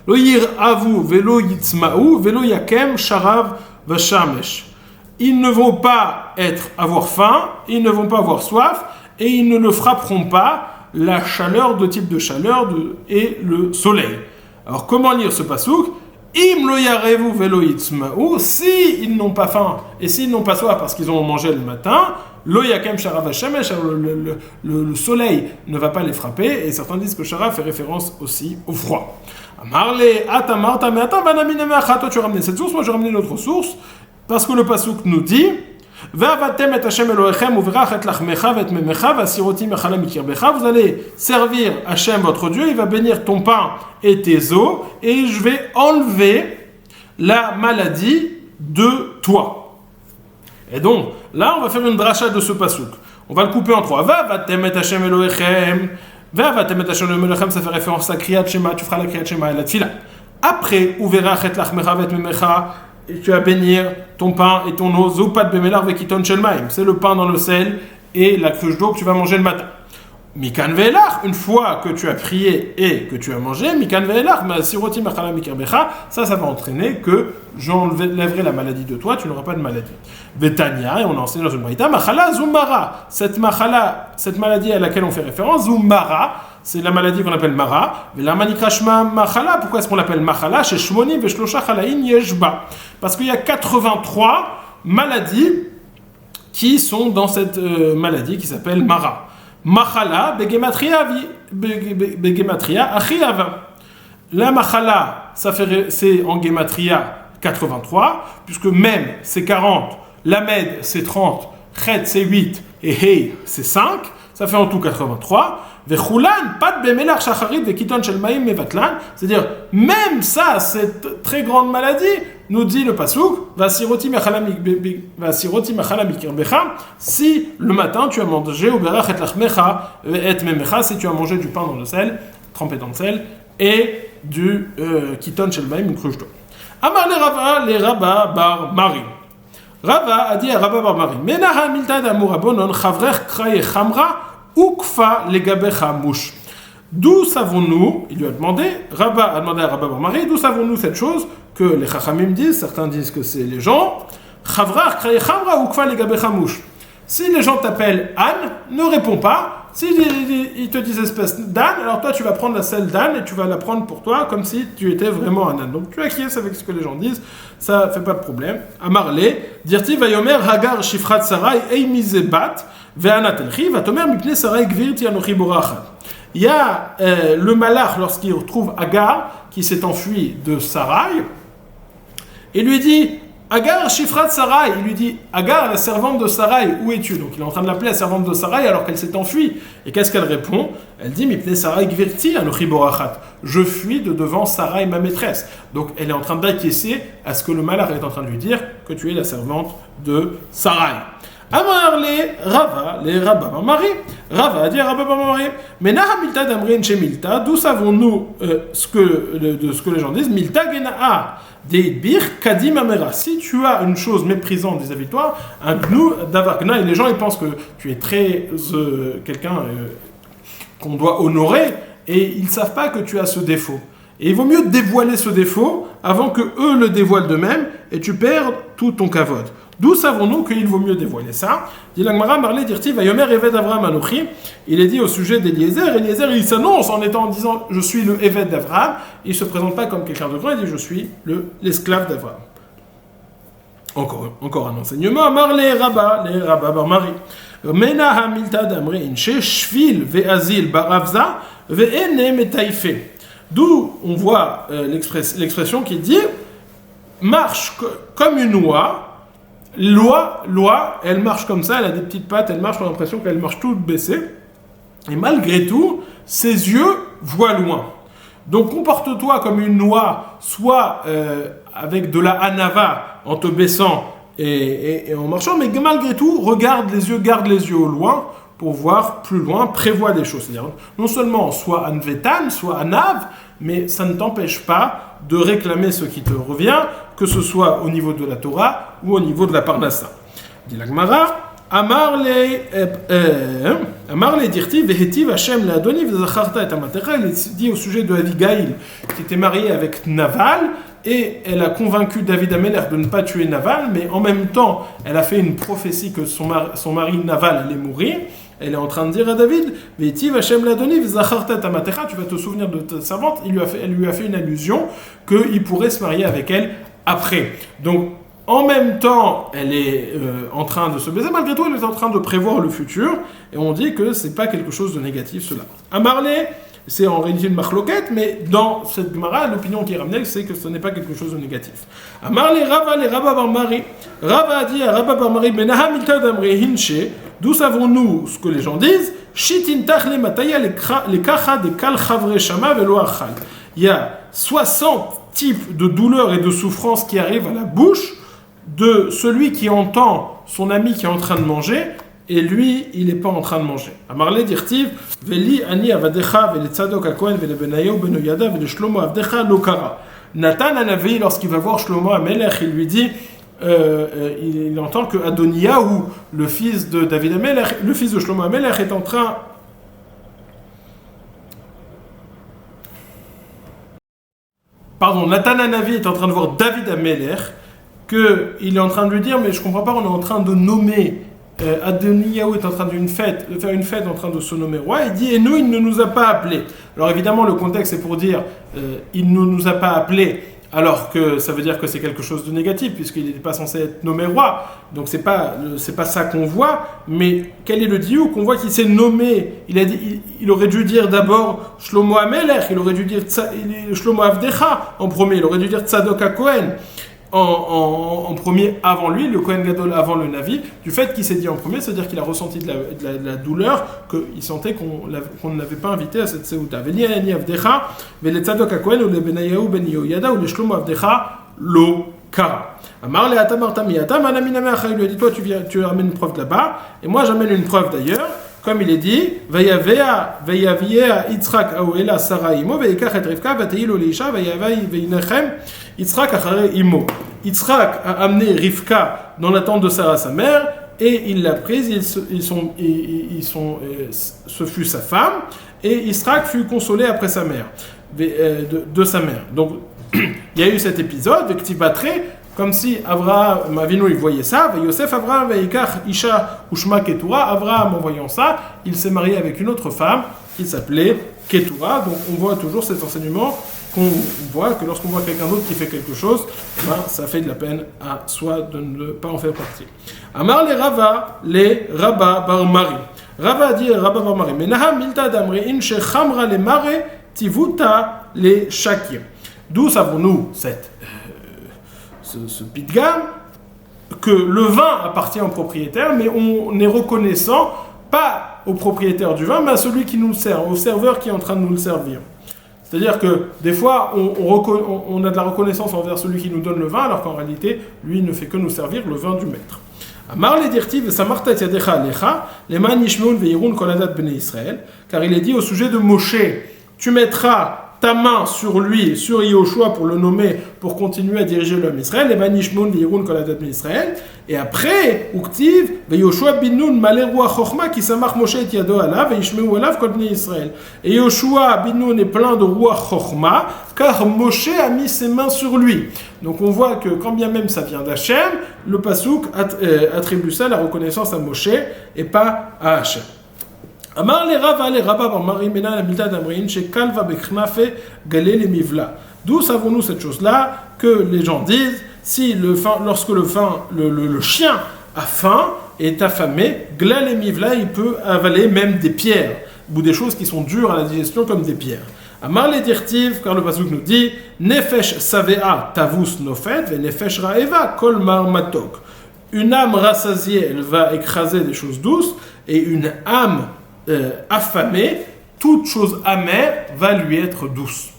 Lo yir avu velo yitzmaou velo yakem sharav vashamesh. Ils ne vont pas avoir faim, ils ne vont pas avoir soif, et ils ne le frapperont pas la chaleur, de type de chaleur et le soleil. Alors comment lire ce pasouk? Im lo yarevu velo yitzmaou. Si ils n'ont pas faim et s'ils n'ont pas soif parce qu'ils ont mangé le matin, lo yakem sharav vashamesh. Le soleil ne va pas les frapper, et certains disent que sharav fait référence aussi au froid. Marle, atamarta, mais attends, toi tu as ramené cette source, moi j'ai ramené une autre source, parce que le pasouk nous dit vous allez servir Hachem votre Dieu, il va bénir ton pain et tes os, et je vais enlever la maladie de toi. Et donc, là on va faire une dracha de ce pasouk. On va le couper en trois. Ça fait référence à Kriyat Shema, tu feras la Kriyat Shema et la Tfila. Après, tu vas bénir ton pain et ton eau, c'est le pain dans le sel et la cruche d'eau que tu vas manger le matin. Mikan ve'elach, une fois que tu as prié et que tu as mangé, Mikan ve'elach, ça va entraîner que j'enlèverai la maladie de toi, tu n'auras pas de maladie. Betania, et on a enseigné dans une braïta, machala zumara, cette maladie à laquelle on fait référence, zumara, c'est la maladie qu'on appelle Mara. Mais la manikrashma Machala, pourquoi est-ce qu'on l'appelle Machala? Chez Shmoni Veshlosha Chalaïn Yeshba. Parce qu'il y a 83 maladies qui sont dans cette maladie qui s'appelle Mara. Machala, Begematria Achiava. La Machala, c'est en Gematria 83, puisque même c'est 40, Lamed c'est 30, Chet c'est 8 et Hei c'est 5, ça fait en tout 83. Vechulan, pat bemelach shacharit vekiton shel maim mevatlan, c'est-à-dire même ça, cette très grande maladie, nous dit le pasuk, vasiroti machala mikirbecha, si le matin tu as mangé ou berach et lachmecha et memecha, si tu as mangé du pain dans le sel, trempé dans le sel, et du kiton shel maim, une cruche d'eau. Amar les Rabba bar Mari. Rava a dit à Rabba bar Mari, Menaha milta d'amurabonon chavrer kraye chamra ukfa legabecha mouche. D'où savons-nous, il lui a demandé, Rabba a demandé à Rabba bar Mari, d'où savons-nous cette chose que les chachamim disent, certains disent que c'est les gens, chavrer kraye chamra ukfa legabecha mouche. Si les gens t'appellent Anne, ne réponds pas. S'ils te disent espèce d'âne, alors toi tu vas prendre la selle d'âne et tu vas la prendre pour toi comme si tu étais vraiment un âne. Donc tu acquiesces avec ce que les gens disent, ça fait pas de problème. Amarle, dirti vayomer hagar shifrat sarai eimizebat ve'anatelchi vatomer mipne sarai gvirti anochi borachat. Il y a le malach lorsqu'il retrouve Agar qui s'est enfui de Sarai et lui dit Agar Shifrat Sarai, il lui dit Agar, la servante de Sarai, où es-tu? Donc il est en train de l'appeler la servante de Sarai alors qu'elle s'est enfuie. Et qu'est-ce qu'elle répond? Elle dit Mipne Sarai Gvirti Anochi Borachat. Je fuis de devant Sarai, ma maîtresse. Donc elle est en train d'acquiescer à ce que le malach est en train de lui dire que tu es la servante de Sarai. Amar les Rabba bar Mari. Rava a dit à Rabba bar Mari, mais Naha Milta d'Amrin chez Milta, d'où savons-nous de ce que les gens disent? Milta Gena'a. Si tu as une chose méprisante vis-à-vis de toi, un gnou d'avargna, et les gens ils pensent que tu es très quelqu'un qu'on doit honorer, et ils ne savent pas que tu as ce défaut. Et il vaut mieux dévoiler ce défaut avant que eux le dévoilent d'eux-mêmes, et tu perds tout ton kavod. D'où savons-nous qu'il vaut mieux dévoiler ça? Il est dit au sujet d'Eliezer, Eliezer il s'annonce en disant je suis le Eved d'Avraham, il ne se présente pas comme quelqu'un de grand, il dit je suis l'esclave d'Avraham. Encore un enseignement, les Rabba bar Mari. Mena hamilta d'amre inche shvil ve'azil baravza ve'ene metaife. D'où on voit l'expression qui dit marche comme une oie. L'oie, elle marche comme ça, elle a des petites pattes, elle marche, on a l'impression qu'elle marche toute baissée. Et malgré tout, ses yeux voient loin. Donc comporte-toi comme une oie, soit avec de la hanava en te baissant et en marchant, mais malgré tout, garde les yeux au loin pour voir plus loin, prévois des choses. C'est-à-dire, non seulement soit anvetan, soit anav, mais ça ne t'empêche pas de réclamer ce qui te revient, que ce soit au niveau de la Torah ou au niveau de la Parnassa. Dit la Gemara, Amar le dirti vehetiv Hashem le'adoni v'zacharta et amatecha. Il dit au sujet de Abigail qui était mariée avec Naval et elle a convaincu David Amelech de ne pas tuer Naval, mais en même temps elle a fait une prophétie que son mari Naval allait mourir. Elle est en train de dire à David, vehetiv Hashem le'adoni v'zacharta et amatecha. Tu vas te souvenir de ta servante. Elle lui a fait une allusion qu'il pourrait se marier avec elle après. Donc en même temps, elle est en train de se baiser, malgré tout, elle est en train de prévoir le futur, et on dit que c'est pas quelque chose de négatif, cela. Amarlé, c'est en réalité une marloquette, mais dans cette Gemara, l'opinion qui est ramenée, c'est que ce n'est pas quelque chose de négatif. Amarlé, Rava, les Rabba bar Mari. Rava a dit à Rabba bar Mari, Menaha milta d'amre hinche, d'où savons-nous ce que les gens disent? Shitintach le mataya le kacha de kal chavre shama velo achal. Il y a 60 types de douleurs et de souffrances qui arrivent à la bouche de celui qui entend son ami qui est en train de manger et lui il n'est pas en train de manger. Amarle dirtiv veli ani avadecha vele tzadok hakohen vele benayo benoyada vele shlomo avdecha lokara. Nathan Hanavi lorsqu'il va voir Shlomo Amelech il lui dit il entend que Adoniyahu le fils de David Amelech, le fils de Shlomo Amelech est en train Nathan Hanavi est en train de voir David Amelech qu'il est en train de lui dire mais je comprends pas, on est en train de nommer Adoniyahu est en train de faire une fête en train de se nommer roi, il dit et nous il ne nous a pas appelés. Alors évidemment le contexte c'est pour dire il ne nous a pas appelés alors que ça veut dire que c'est quelque chose de négatif puisqu'il n'est pas censé être nommé roi. Donc c'est pas ça qu'on voit, mais quel est le diou qu'on voit qu'il s'est nommé. Il aurait dû dire d'abord Shlomo Amelech, il aurait dû dire Shlomo Avdecha en premier, il aurait dû dire Tzadok HaKohen en premier avant lui, le Kohen Gadol avant le Navi. Du fait qu'il s'est dit en premier, c'est-à-dire qu'il a ressenti de la douleur, qu'il sentait qu'on ne l'avait pas invité à cette Seouta. Veni ani Avdecha, vele Tzadok HaKohen, ou le Benayahu ben Yehoyada, ou le Shlomo Avdecha, lo Kara. Amar le Atamar Tamiyatam, Anaminame Acha, il lui a dit, toi tu ramènes une preuve là-bas, et moi j'amène une preuve d'ailleurs. Comme il est dit, Vayavia Yitzhak Aouela Sarah Imo, Vayikach et Rivka, Vateilo Leisha, Vayinachem, Yitzhak Achare Imo. Yitzhak a amené Rivka dans la tente de Sarah, sa mère, et il l'a prise, ce fut sa femme, et Yitzhak fut consolé après sa mère, de sa mère. Donc, il y a eu cet épisode, Vektivatre, comme si Avraham Avinu il voyait ça, Yosef Avraham Veikach Isha Ushma Ketura, Avraham en voyant ça, il s'est marié avec une autre femme qui s'appelait Ketura. Donc on voit toujours cet enseignement qu'on voit que lorsqu'on voit quelqu'un d'autre qui fait quelque chose, ça fait de la peine à soi de ne pas en faire partie. Amar les Rabba Bar Mari. Rava a dit Rabba Bar Mari, Menaha Milta Damrein Shechamra le Mare Tivuta le Shakir. D'où savons-nous ce pitgam, que le vin appartient au propriétaire, mais on est reconnaissant, pas au propriétaire du vin, mais à celui qui nous le sert, au serveur qui est en train de nous le servir. C'est-à-dire que des fois, on a de la reconnaissance envers celui qui nous donne le vin, alors qu'en réalité, lui ne fait que nous servir le vin du maître. Amar le dirtiv samartat yadecha alecha leman yishmeun veirun koladat bnei Israël, car il est dit au sujet de Moshe, tu mettras ta main sur lui, sur Yehoshua pour le nommer, pour continuer à diriger l'homme Israël, et Banishmoun Veirun Koladat Israël, et après, Uktiv, Yehoshua bin Nun Malerua Chochma, qui s'amarre Moshe et Yado Alav, et Ishmeu Alav Kol Bnei Israël. Et Yehoshua bin Nun est plein de Roi Chochma, car Moshe a mis ses mains sur lui. Donc on voit que quand bien même ça vient d'Hachem, le Pasuk attribue ça, la reconnaissance à Moshe, et pas à Hachem. Amar le Rabba Bar Mari Mena la Milta d'Amrein chez Kalva Beknafe Galé les Mivla. D'où savons-nous cette chose-là que les gens disent lorsque le chien a faim et est affamé, Galé les Mivla, il peut avaler même des pierres ou des choses qui sont dures à la digestion comme des pierres. Amar le Dirtiv, car le pasuk nous dit Nefesh Savea Tavus Nofet ve Nefesh Raeva Kol Mar Matok. Une âme rassasiée, elle va écraser des choses douces, et une âme affamée, toute chose amère va lui être douce.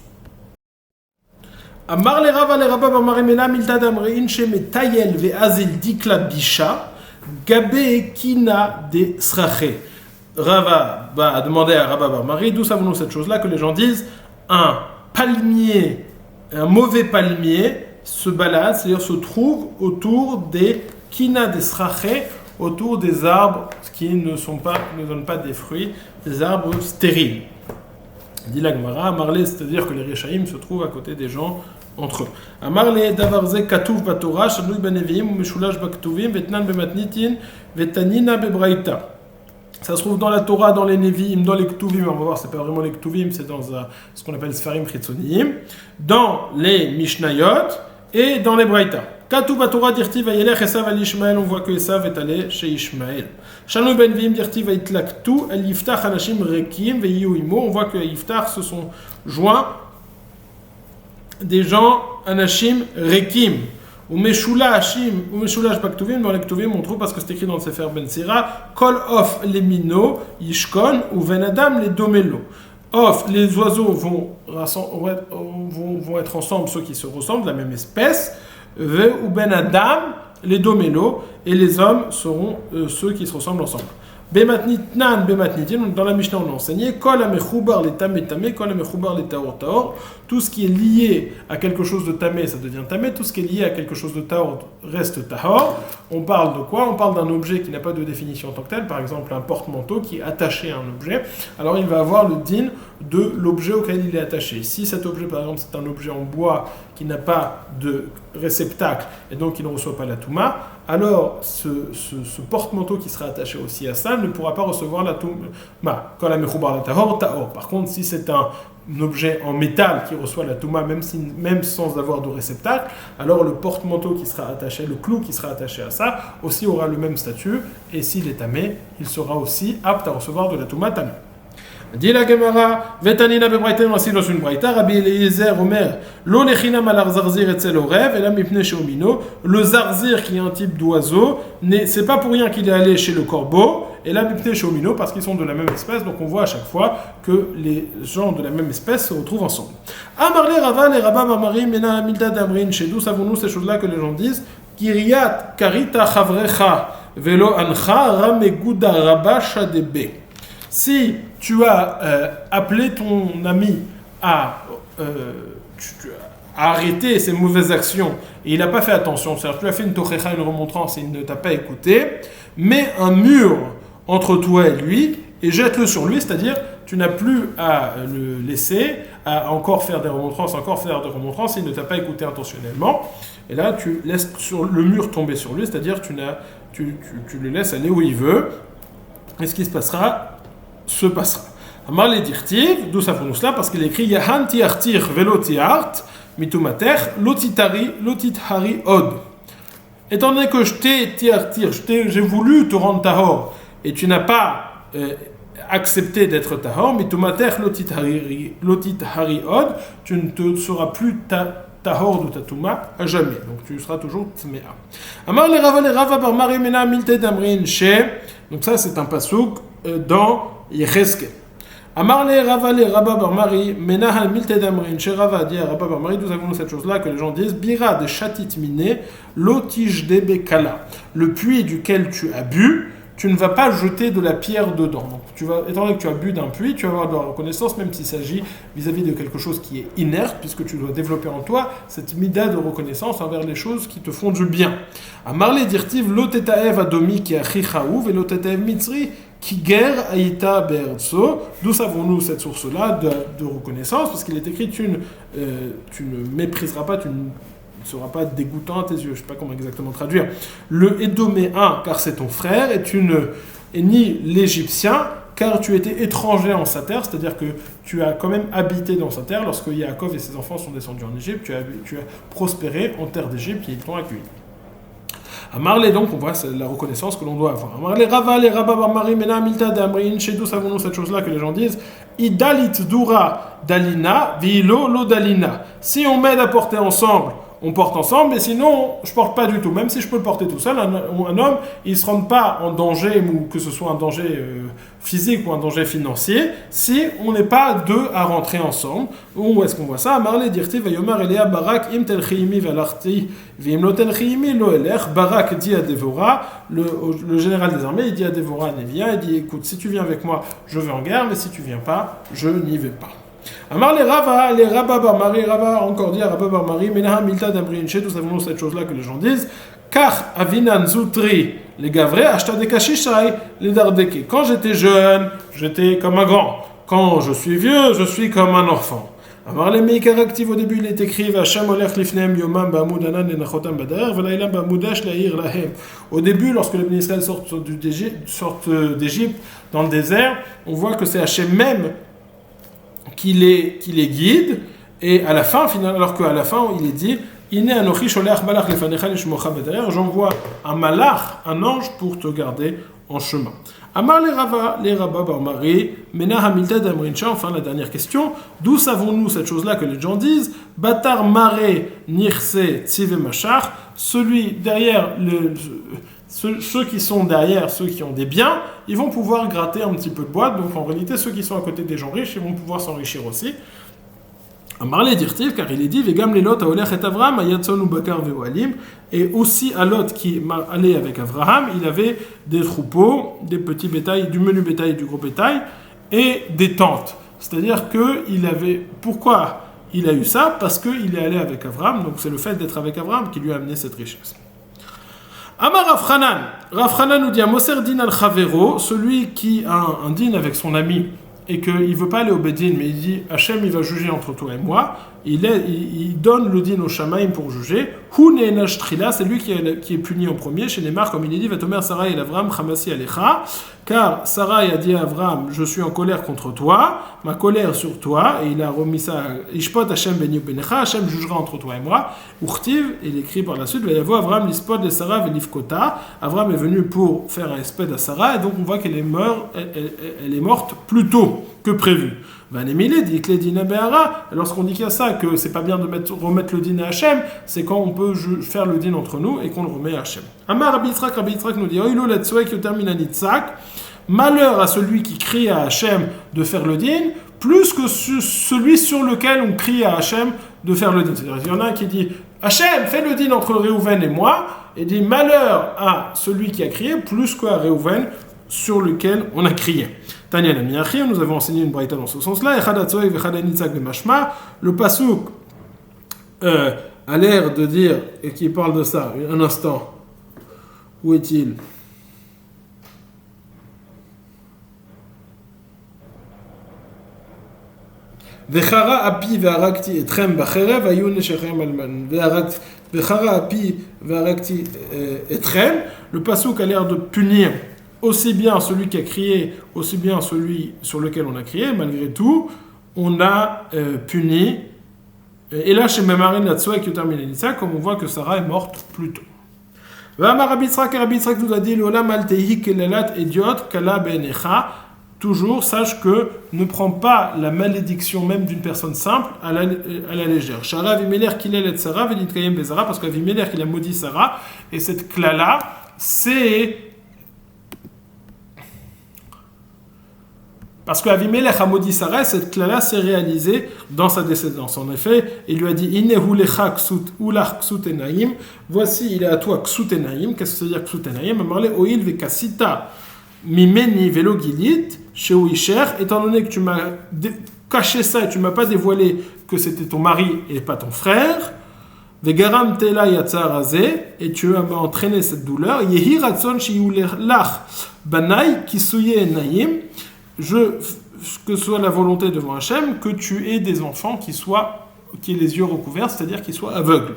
Amar le Rabba Bar Mari Mena Milta d'Amrein chez Metayel ve Azil Dikla Bisha Gabe Kina de Sraché. Rava a demandé à Rabba Bar Mari, d'où savons-nous cette chose-là, que les gens disent un mauvais palmier se balade, c'est-à-dire se trouve autour des Kina de Sraché, autour des arbres qui ne donnent pas des fruits, des arbres stériles. Dit la Gemara, Amarle, c'est-à-dire que les Réchaïm se trouvent à côté des gens entre eux. Amarle davarze katuv batorah, shanui beneviim, meshulash baktuvim, vetnan bematnitin, vetanina bebraïta. Ça se trouve dans la Torah, dans les Nevi'im, dans les Ktuvim. On va voir, c'est pas vraiment les Ktuvim, c'est dans ce qu'on appelle Sfarim Chitzoniyim, dans les Mishnayot et dans les Braïta. Katuv batorah dirtiv vayelech Esav al Ishmael, on voit que Esav est allé chez Ishmael. Shanu ben Vim dirtiv vayitlaktu al Yiftach anashim rekim veyiu imo, on voit que Yiftach se sont joints des gens anashim rekim. Ou meshulash baktuvim, dans les ktuvim on trouve parce que c'est écrit dans le Sefer Ben Sira, kol of lemino yishkon ou venadam les domelo. Of, les oiseaux vont être ensemble, ceux qui se ressemblent, de la même espèce. Ve ou ben adam, les domelo, et les hommes seront ceux qui se ressemblent ensemble. Bematnitnan, bematnitin, dans la Mishnah on a enseigné, kol amechoubar les tamé tamé, kol amechoubar les taor taor. Tout ce qui est lié à quelque chose de tamé, ça devient tamé. Tout ce qui est lié à quelque chose de taor reste tahor. On parle de quoi? On parle d'un objet qui n'a pas de définition en tant que tel, par exemple un porte-manteau qui est attaché à un objet. Alors il va avoir le din de l'objet auquel il est attaché. Si cet objet, par exemple, c'est un objet en bois qui n'a pas de réceptacle et donc qui ne reçoit pas la touma, alors ce porte-manteau qui sera attaché aussi à ça ne pourra pas recevoir la touma. Quand la mechoubar la tahor, tahor. Par contre, si c'est un objet en métal qui reçoit la touma, même sans avoir de réceptacle, alors le porte-manteau qui sera attaché, le clou qui sera attaché à ça, aussi aura le même statut, et s'il est tamé, il sera aussi apte à recevoir de la touma tamé. Dit la Gemara, Vetanina bebraïten aussi dans une braïta, Rabbi Eliezer Omer, lo lechinam al zarzir etzel orev, et la mipne sheomino, le zarzir qui est un type d'oiseau, c'est pas pour rien qu'il est allé chez le corbeau, et la mipne sheomino parce qu'ils sont de la même espèce, donc on voit à chaque fois que les gens de la même espèce se retrouvent ensemble. Amarle Rava, les Rabba Barmari, Mena Milta Damrin, chez d'où savons-nous ces choses-là que les gens disent, Kiryat Karita Chavrecha, Velo Ancha, Rameguda Rabba Shadebe. Si tu as appelé ton ami à arrêter ses mauvaises actions et il n'a pas fait attention, c'est-à-dire tu as fait une tochecha, une remontrance et il ne t'a pas écouté, mets un mur entre toi et lui et jette-le sur lui, c'est-à-dire tu n'as plus à le laisser, à encore faire des remontrances, il ne t'a pas écouté intentionnellement, et là tu laisses le mur tomber sur lui, c'est-à-dire tu le laisses aller où il veut, et ce qui se passera. Amar le dirtiv, d'où ça pour nous cela, parce qu'il écrit Yahan tiartir velo tiart, mitumater, lotithari od. Étant donné que je t'ai tiartir, j'ai voulu te rendre tahor, et tu n'as pas accepté d'être tahor, mitumater, lotithari od, tu ne te seras plus tahor de tatuma à jamais. Donc tu seras toujours tmea. Amar le rava bar mari mena milte damrin she. Donc ça c'est un pasouk dans Yecheskel. Amar le Rava Barmari, Menahal Milte Damrin, chez Rava dit à Rava Barmari, nous avons cette chose-là que les gens disent, Bira de Chatit Miné, Lotij de Bekala. Le puits duquel tu as bu, tu ne vas pas jeter de la pierre dedans. Donc, étant donné que tu as bu d'un puits, tu vas avoir de la reconnaissance, même s'il s'agit vis-à-vis de quelque chose qui est inerte, puisque tu dois développer en toi cette mida de reconnaissance envers les choses qui te font du bien. Amar le dirtiv, Lotetaev Adomi qui a Chichaouv et Lotetaev Mitzri. Kiger Aïta Bertso, d'où savons-nous cette source-là de reconnaissance? Parce qu'il est écrit tu ne mépriseras pas, tu ne seras pas dégoûtant à tes yeux. Je ne sais pas comment exactement traduire. Le Édoméen, car c'est ton frère, et tu ne es ni l'Égyptien, car tu étais étranger en sa terre, c'est-à-dire que tu as quand même habité dans sa terre. Lorsque Yaakov et ses enfants sont descendus en Égypte, tu as prospéré en terre d'Égypte et ils t'ont accueilli. Amarle, donc, on voit la reconnaissance que l'on doit avoir. Amarle Rava, les Rabba Barmari, Mena Milta Damrin, chez d'où savons-nous cette chose-là que les gens disent Idalit Dura Dalina, Vilo Lo Dalina. Si on m'aide à porter ensemble, on porte ensemble, mais sinon, je ne porte pas du tout. Même si je peux le porter tout seul, un homme, il ne se rend pas en danger, ou que ce soit un danger physique ou un danger financier, si on n'est pas deux à rentrer ensemble. Où est-ce qu'on voit ça? Amarle dirti vayomar elea barak im tel chiyimi velarti vim lo tel chiyimi lo elech. Barak dit à Dévora, le général des armées, il dit à Dévora, il vient, il dit écoute, si tu viens avec moi, je vais en guerre, mais si tu viens pas, je n'y vais pas. Amar les Rabba Barmari, Rava encore dit à Rabba Barmari, Menaha Milta Damrinche, nous savons cette chose-là que les gens disent, car Avinan Zutri, les Gavré, Ashta de Kashishai, les Dardeke. Quand j'étais jeune, j'étais comme un grand. Quand je suis vieux, je suis comme un enfant. Amar les Meikar active au début, il est écrit, Vacham Olech Lifnem Yomam Bamoudanan et Nachotam Badar, Valailam Bamoudash Lahir Lahem. Au début, lorsque les Israël sortent d'Égypte dans le désert, on voit que c'est Hachem même qui les guide, et à la fin, alors qu'à la fin, il est dit j'envoie un malach, un ange, pour te garder en chemin. Amar les Rabba Barmari, Mena Hamilta Damrincha, enfin la dernière question, d'où savons-nous cette chose-là que les gens disent Batar Mare Nirse Tzive Machar, celui derrière ceux qui sont derrière, ceux qui ont des biens, ils vont pouvoir gratter un petit peu de boîte. Donc en réalité, ceux qui sont à côté des gens riches, ils vont pouvoir s'enrichir aussi. Amarle dirtiv, car il est dit Vegam lelot aolech et Avram ayatson u bakar ve'oalim, et aussi à Lot qui allait avec Abraham, il avait des troupeaux, des petits bétails, du menu bétail et du gros bétail, et des tentes. C'est-à-dire que il avait. Pourquoi il a eu ça? Parce qu'il est allé avec Abraham. Donc c'est le fait d'être avec Abraham qui lui a amené cette richesse. Amar Rav Hanan nous dit Moser din al Chavero, celui qui a un din avec son ami et qu'il ne veut pas aller au Bedin, mais il dit Hachem, il va juger entre toi et moi, il donne le din au Shamaim pour juger. Hu ne'enash trila, c'est lui qui est puni en premier. Chez Neymar, comme il est dit, Vatomer Sarah et Avram Chamasi Alecha, car Sarah a dit à Avram, je suis en colère contre toi, ma colère sur toi, et il a remis ça Ishpot Hachem beni ubenecha, Hachem jugera entre toi et moi. Urtiv, il écrit par la suite, Vayavo Avram l'ispot de Sarah velifkota. Avram est venu pour faire un espèce à Sarah, et donc on voit qu'elle est morte plus tôt que prévu. Lorsqu'on dit qu'il y a ça, que c'est pas bien de remettre le din à Hachem, c'est quand on peut faire le din entre nous et qu'on le remet à Hachem. Amar Rabbi Yitzhak nous dit malheur à celui qui crie à Hachem de faire le din, plus que celui sur lequel on crie à Hachem de faire le din. C'est-à-dire qu'il y en a un qui dit Hachem, fais le din entre Réhouven et moi, et dit malheur à celui qui a crié, plus qu'à Réhouven sur lequel on a crié. Tanya Namiachi, nous avons enseigné une braïta dans ce sens-là. Le pasuk a l'air de dire, et qui parle de ça, un instant. Où est-il? Vechara api ve'arakti etrem bacherev ayu neshechem alman. Vechara api ve'arakti etrem. Le pasuk a l'air de punir aussi bien celui qui a crié, aussi bien celui sur lequel on a crié. Malgré tout, on a puni. Et là, chez Memarin Latsouek, comme on voit que Sarah est morte plus tôt. Rabbi Yitzhak nous a dit l'olam al tehi kelelat idiot kala benecha. Toujours, sache que ne prends pas la malédiction même d'une personne simple à la légère. Shara Avimelech kilel et Sarah venitkayem bezara, parce qu'Avimelech il a maudit Sarah, et cette cla-là, c'est parce qu'Avimelech a maudit Sarah, cette cla-là s'est réalisée dans sa descendance. En effet, il lui a dit Innehu lecha ksut ulach ksut enaim. Voici, il est à toi ksut enaim. Qu'est-ce que ça veut dire ksut enaim? Amarle oil vekasita mimeni velo gilit sheu isher. Étant donné que tu m'as caché ça et tu m'as pas dévoilé que c'était ton mari et pas ton frère, vegaram tela yatzar azeh, et tu m'as entraîné cette douleur. Yehi ratson shiyu lach banai kisuye enaim. Que soit la volonté devant Hachem, que tu aies des enfants qui aient les yeux recouverts, c'est-à-dire qui soient aveugles.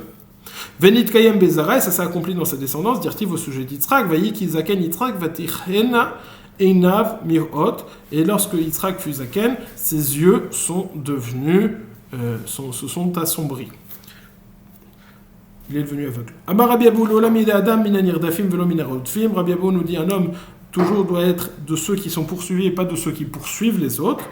Venit kayem bezara, et ça s'est accompli dans sa descendance, dirtiv au sujet d'Yitzhak, vayi ki zaken Yitzhak vatichena einav mirot, et lorsque Yitzhak fut zaken, ses yeux sont devenus, se sont assombris. Il est devenu aveugle. Amar Rabbi Abou l'olam id adam minanir dafim velo minarodfim. Rabbi Abou nous dit un homme toujours doit être de ceux qui sont poursuivis et pas de ceux qui poursuivent les autres.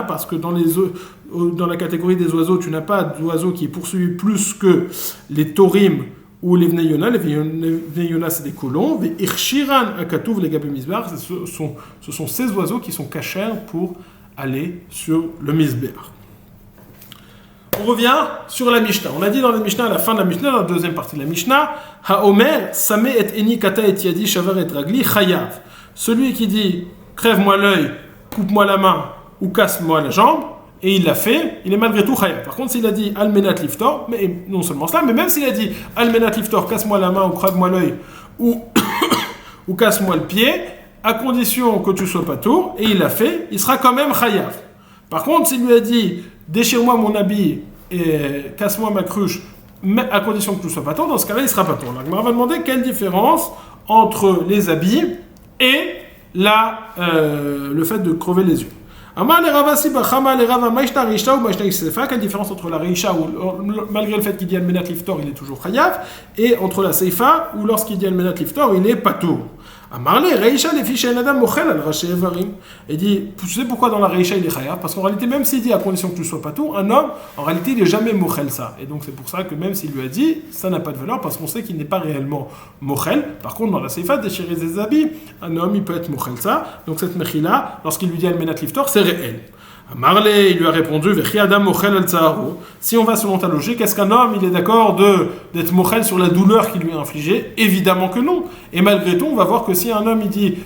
Parce que dans la catégorie des oiseaux, tu n'as pas d'oiseau qui est poursuivi plus que les torim ou les vnei yona. Les vnei yona, c'est des colons. Ce sont ces oiseaux qui sont cachers pour aller sur le misber. On revient sur la Mishnah. On a dit dans la Mishnah, à la fin de la Mishnah, dans la deuxième partie de la Mishnah, Haomer, Sameh et Eni Kata et Yadi Shavar et Ragli, Chayav. Celui qui dit crève-moi l'œil, coupe-moi la main ou casse-moi la jambe, et il l'a fait, il est malgré tout Chayav. Par contre, s'il a dit Almenat Liftor, mais non seulement cela, mais même s'il a dit Almenat Liftor, casse-moi la main ou crève-moi l'œil ou casse-moi le pied, à condition que tu sois pas tour, et il l'a fait, il sera quand même Chayav. Par contre, s'il lui a dit déchire-moi mon habit et casse-moi ma cruche, mais à condition que tout soit pas tour, dans ce cas-là, il sera pas tour. Donc, on va demander quelle différence entre les habits et le fait de crever les yeux. Quelle différence entre la Reisha, où malgré le fait qu'il dit Almenat Liftor, il est toujours Chayav, et entre la Seifa, où lorsqu'il dit Almenat Liftor, il est pas tour. Amarle, Reisha, les fiches Adam Mochel al Raché Evarim. Il dit, tu sais pourquoi dans la Reisha il est Chayav? Parce qu'en réalité, même s'il dit à condition que tu ne sois pas tout, un homme, en réalité, il n'est jamais Mochel ça. Et donc c'est pour ça que même s'il lui a dit, ça n'a pas de valeur, parce qu'on sait qu'il n'est pas réellement Mochel. Par contre, dans la Seifa, déchirer des habits, un homme, il peut être Mochel ça. Donc cette Mechila, lorsqu'il lui dit Almenat Liftor, c'est réel. Marley, il lui a répondu, si on va selon ta logique, est-ce qu'un homme il est d'accord d'être mochel sur la douleur qu'il lui a infligée? Évidemment que non. Et malgré tout, on va voir que si un homme il dit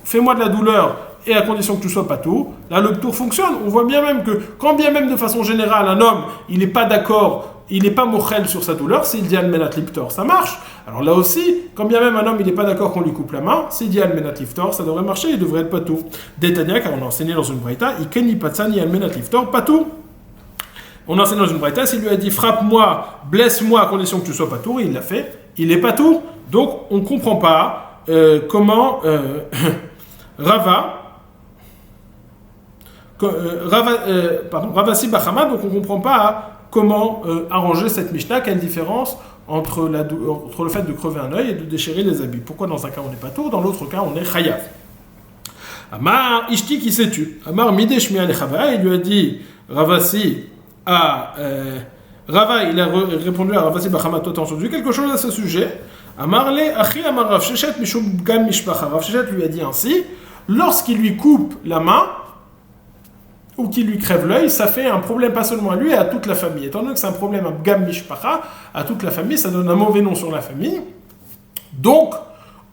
fais-moi de la douleur et à condition que tu sois pas tout, là le tour fonctionne. On voit bien même que, quand bien même de façon générale, un homme il n'est pas d'accord, il n'est pas mochel sur sa douleur, s'il dit Almenat Liptor, ça marche. Alors là aussi, quand bien même un homme il n'est pas d'accord qu'on lui coupe la main, s'il dit Almenat Liptor, ça devrait marcher, il devrait être patou. Détania, car on a enseigné dans une braïta, Ikeni Patsani Almenat Liptor, patou. On a enseigné dans une braïta, s'il lui a dit frappe-moi, blesse-moi à condition que tu sois patou, il l'a fait, il est patou. Donc on ne comprend pas comment Ravasi Bachama, donc on ne comprend pas comment arranger cette Mishnah, quelle différence entre le fait de crever un œil et de déchirer les habits. Pourquoi dans un cas on n'est pas tour, dans l'autre cas on est chayav. Amar Ishti qui s'est tu. Amar Midesh Mialechava, il lui a dit Ravasi à Rava, il a répondu à Ravasi Bachama, toi t'as entendu quelque chose à ce sujet. Amar le Achi Amar Rav Sheshet Mishum Gam Mishpacha. Rav Sheshet lui a dit ainsi, lorsqu'il lui coupe la main, ou qu'il lui crève l'œil, ça fait un problème pas seulement à lui, et à toute la famille. Étant donné que c'est un problème à Gam Mishpacha, à toute la famille, ça donne un mauvais nom sur la famille. Donc,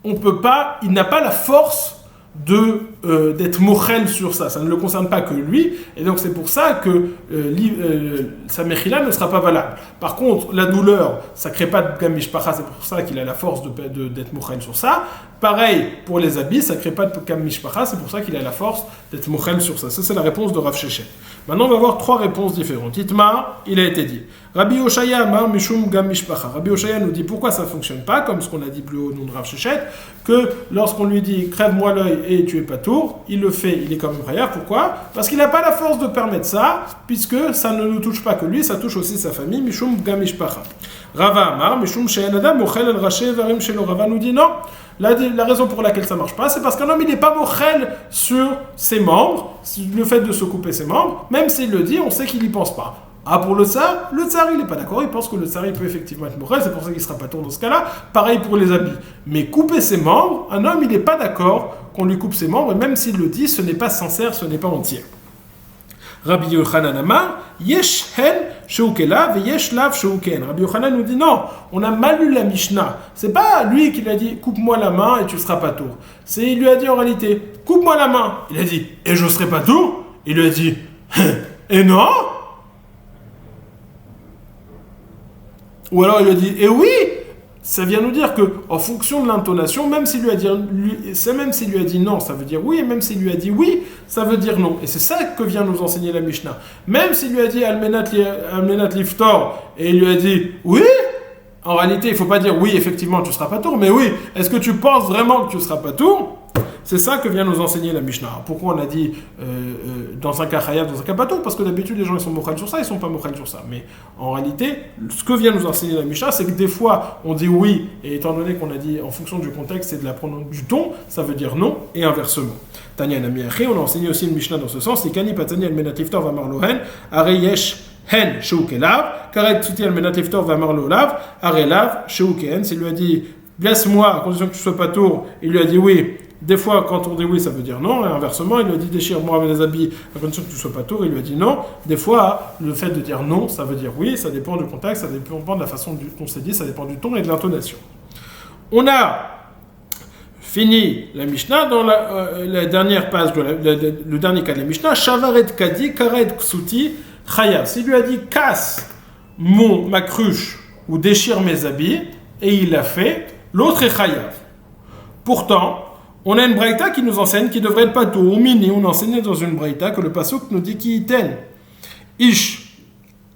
on peut pas, il n'a pas la force d'être mochel sur ça. Ça ne le concerne pas que lui, et donc c'est pour ça que sa mechila ne sera pas valable. Par contre, la douleur, ça ne crée pas de Gam Mishpacha, c'est pour ça qu'il a la force d'être mochel sur ça. Pareil pour les habits, ça ne crée pas de Gam Mishpacha, c'est pour ça qu'il a la force d'être mochel sur ça. Ça, c'est la réponse de Rav Sheshet. Maintenant, on va voir trois réponses différentes. Itmar, il a été dit. Rabbi Oshaya Amar Mishum Gam Mishpacha. Rabbi Oshaya nous dit pourquoi ça ne fonctionne pas, comme ce qu'on a dit plus haut au nom de Rav Sheshet, que lorsqu'on lui dit crève-moi l'œil et tu es pas tour, il le fait, il est comme un frère. Pourquoi? Parce qu'il n'a pas la force de permettre ça, puisque ça ne nous touche pas que lui, ça touche aussi sa famille. Mishum Gam Mishpacha. Rava Amar Mishum She'en Adam Mochel El Raché Varim Shelo. Rava nous dit non. La raison pour laquelle ça ne marche pas, c'est parce qu'un homme il n'est pas mochel sur ses membres, le fait de se couper ses membres, même s'il le dit, on sait qu'il n'y pense pas. Ah, pour le tsar il n'est pas d'accord, il pense que le tsar il peut effectivement être mochel, c'est pour ça qu'il ne sera pas tour dans ce cas-là. Pareil pour les habits. Mais couper ses membres, un homme il n'est pas d'accord qu'on lui coupe ses membres, et même s'il le dit, ce n'est pas sincère, ce n'est pas entier. Rabbi Yochanan Amar, Yesh hen sheukelav et yesh lav sheuken. Rabbi Yochanan nous dit non, on a mal lu la Mishnah. C'est pas lui qui lui a dit coupe-moi la main et tu ne seras pas tour. Il lui a dit en réalité coupe-moi la main. Il a dit et je ne serai pas tour. Il lui a dit et non. Ou alors il lui a dit et oui. Ça vient nous dire que, en fonction de l'intonation, même s'il lui a dit non, ça veut dire oui, et même s'il lui a dit oui, ça veut dire non. Et c'est ça que vient nous enseigner la Mishnah. Même s'il lui a dit Almenat Liftor, et il lui a dit oui, en réalité, il ne faut pas dire oui, effectivement, tu ne seras pas tour, mais oui, est-ce que tu penses vraiment que tu ne seras pas tour? C'est ça que vient nous enseigner la Mishnah. Alors, pourquoi on a dit dans un cas chayav, dans un cas pas tour? Parce que d'habitude, les gens ils sont mochel sur ça, ils ne sont pas mochel sur ça. Mais en réalité, ce que vient nous enseigner la Mishnah, c'est que des fois, on dit oui, et étant donné qu'on a dit en fonction du contexte et de la prononciation du ton, ça veut dire non, et inversement. Tanya Namiachi, on a enseigné aussi une Mishnah dans ce sens, c'est Kani Patani Almenat Liftor va marlohen, Areyesh hen sheukelav, Karet Tsuti Almenat Liftor va marlolav, Arelav sheuken. S'il lui a dit blesse-moi à condition que tu sois pas tour, il lui a dit oui. Des fois, quand on dit oui, ça veut dire non, et inversement, il lui a dit déchire-moi les habits à condition que tu ne sois pas tour, il lui a dit non. Des fois, le fait de dire non, ça veut dire oui, ça dépend du contexte, ça dépend de la façon dont c'est dit, ça dépend du ton et de l'intonation. On a fini la Mishnah dans la dernière page, le dernier cas de la Mishnah, Shavaret Kadi, Karet Ksuti, Chayav. S'il lui a dit casse ma cruche ou déchire mes habits, et il l'a fait, l'autre est Chayav. Pourtant, on a une braïta qui nous enseigne qu'il devrait être pas tout. Au mini, on enseignait dans une braïta que le pasuk nous dit qui iten ish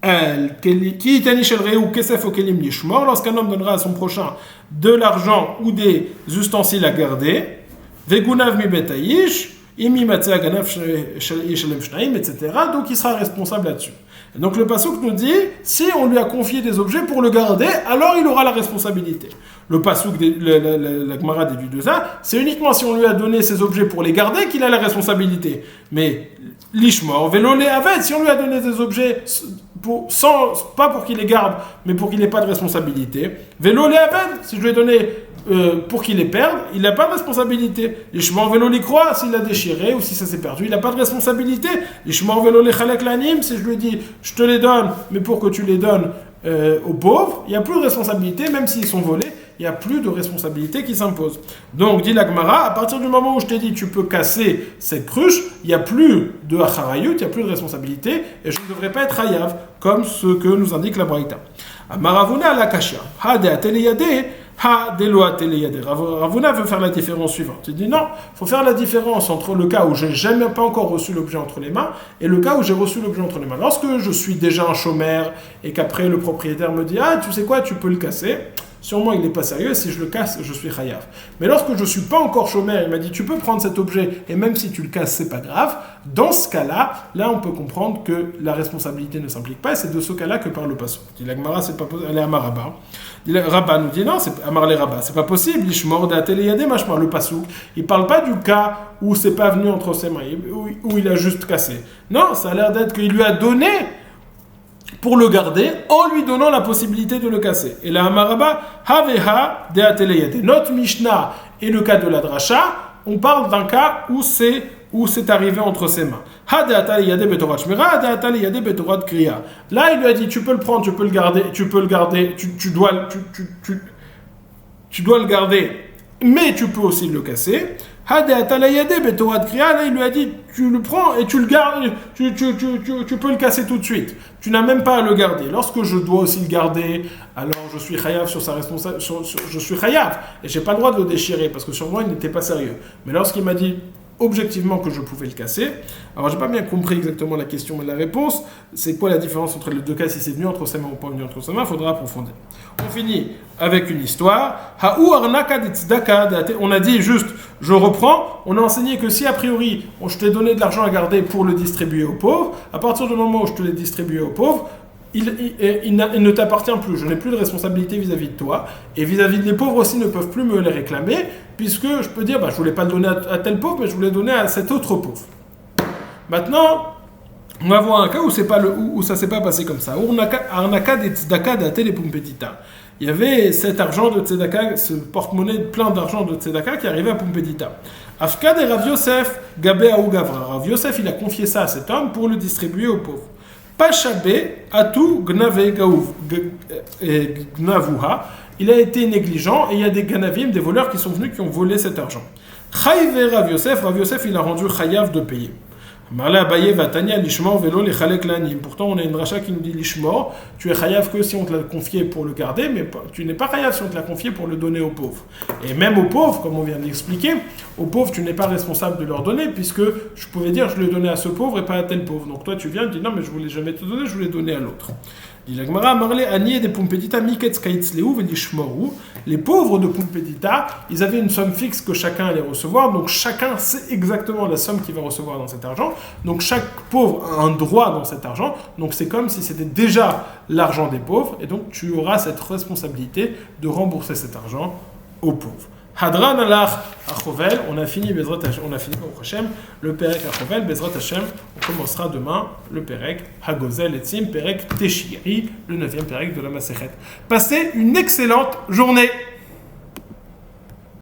el qui iten ish el reu kesef o kelim lishmor. Lorsqu'un homme donnera à son prochain de l'argent ou des ustensiles à garder, vegunav mi betaish, imi matzeh aganav shalem shnaim, etc. Donc il sera responsable là-dessus. Et donc le pasuk nous dit, si on lui a confié des objets pour le garder, alors il aura la responsabilité. Le pasuk, la Gemara déduit de ça, c'est uniquement si on lui a donné ces objets pour les garder qu'il a la responsabilité. Mais l'ishmor, vélo les aved, si on lui a donné des objets pas pour qu'il les garde, mais pour qu'il n'ait pas de responsabilité, vélo les aved, si je lui ai donné pour qu'il les perde, il n'a pas de responsabilité. L'ishmor vélo les croix, s'il l'a déchiré ou si ça s'est perdu, il n'a pas de responsabilité. L'ishmor vélo les chalek l'anim, si je lui dis je te les donne, mais pour que tu les donnes aux pauvres, il n'y a plus de responsabilité, même s'ils sont volés, il n'y a plus de responsabilité qui s'impose. Donc, dit la Gemara, à partir du moment où je t'ai dit tu peux casser cette cruche, il n'y a plus de acharayut, il n'y a plus de responsabilité, et je ne devrais pas être hayav, comme ce que nous indique la Braïta. Maravuna la kashia, ha de ateleyade, ha de lo ateleyade. Ravuna veut faire la différence suivante. Il dit non, il faut faire la différence entre le cas où je n'ai jamais pas encore reçu l'objet entre les mains et le cas où j'ai reçu l'objet entre les mains. Lorsque je suis déjà un chômeur et qu'après le propriétaire me dit ah tu sais quoi, tu peux le casser. Sûrement, il n'est pas sérieux, si je le casse, je suis chayav. Mais lorsque je ne suis pas encore chômeur, il m'a dit, tu peux prendre cet objet, et même si tu le casses, c'est pas grave. Dans ce cas-là, là, on peut comprendre que la responsabilité ne s'implique pas, et c'est de ce cas-là que parle le pasuk. Dit la Gemara, c'est pas possible, elle est Amar Rabba. Rabba nous dit, non, c'est Amar les Rabba, c'est pas possible, l'ishmor d'ateleyade mashma, le pasuk. Il parle pas du cas où c'est pas venu entre ses mains, où il a juste cassé. Non, ça a l'air d'être qu'il lui a donné pour le garder, en lui donnant la possibilité de le casser. Et la Hamaraba, Haveha de Ateleyate. Notre Mishnah et le cas de la Dracha, on parle d'un cas où c'est arrivé entre ses mains. Ha de Ateleyate betorat shmira, ha de Ateleyate betorat kriya. Là, il lui a dit, tu peux le prendre, tu peux le garder, tu dois le garder, mais tu peux aussi le casser. Là, il lui a dit, tu le prends et tu le gardes, tu peux le casser tout de suite. Tu n'as même pas à le garder. Lorsque je dois aussi le garder, alors je suis chayav sur sa responsabilité, je suis chayav et j'ai pas le droit de le déchirer parce que sur moi il n'était pas sérieux. Mais lorsqu'il m'a dit objectivement que je pouvais le casser, alors j'ai pas bien compris exactement la question mais la réponse, c'est quoi la différence entre les deux cas, si c'est venu entre ses mains ou pas venu entre ses mains, il faudra approfondir. On finit avec une histoire. On a dit juste, je reprends, on a enseigné que si a priori je t'ai donné de l'argent à garder pour le distribuer aux pauvres, à partir du moment où je te l'ai distribué aux pauvres, il ne t'appartient plus, je n'ai plus de responsabilité vis-à-vis de toi, et vis-à-vis des pauvres aussi ne peuvent plus me les réclamer, puisque je peux dire, je ne voulais pas le donner à tel pauvre, mais je voulais le donner à cet autre pauvre. Maintenant, on va voir un cas où ça ne s'est pas passé comme ça. Arnaka de tzedaka d'ate les pumpedita. Il y avait cet argent de tzedaka, ce porte-monnaie plein d'argent de tzedaka qui arrivait à Pumpedita. Afka de Rav Yosef gabe aou gavra. Rav Yosef, il a confié ça à cet homme pour le distribuer aux pauvres. Pachabe atu gnave gnavuha. Il a été négligent et il y a des ganavim, des voleurs qui sont venus qui ont volé cet argent. Chayive Rav Yosef, il a rendu chayav de payer. Pourtant, on a une dracha qui nous dit l'ishmor, tu es chayav que si on te l'a confié pour le garder, mais tu n'es pas chayav si on te l'a confié pour le donner aux pauvres. Et même aux pauvres, comme on vient d'expliquer, aux pauvres, tu n'es pas responsable de leur donner, puisque je pouvais dire je l'ai donné à ce pauvre et pas à tel pauvre. Donc toi, tu viens et tu dis non, mais je ne voulais jamais te donner, je voulais donner à l'autre. Les pauvres de Pumpedita, ils avaient une somme fixe que chacun allait recevoir, donc chacun sait exactement la somme qu'il va recevoir dans cet argent, donc chaque pauvre a un droit dans cet argent, donc c'est comme si c'était déjà l'argent des pauvres, et donc tu auras cette responsabilité de rembourser cet argent aux pauvres. Hadran alach achovel, on a fini Bezrat Hashem, on a fini au Hashem, le Perek achovel, Bezrat Hashem, on commencera demain le Perek Hagozel Etzim, Perek Teshiri, le 9e Perek de la Masechet. Passez une excellente journée.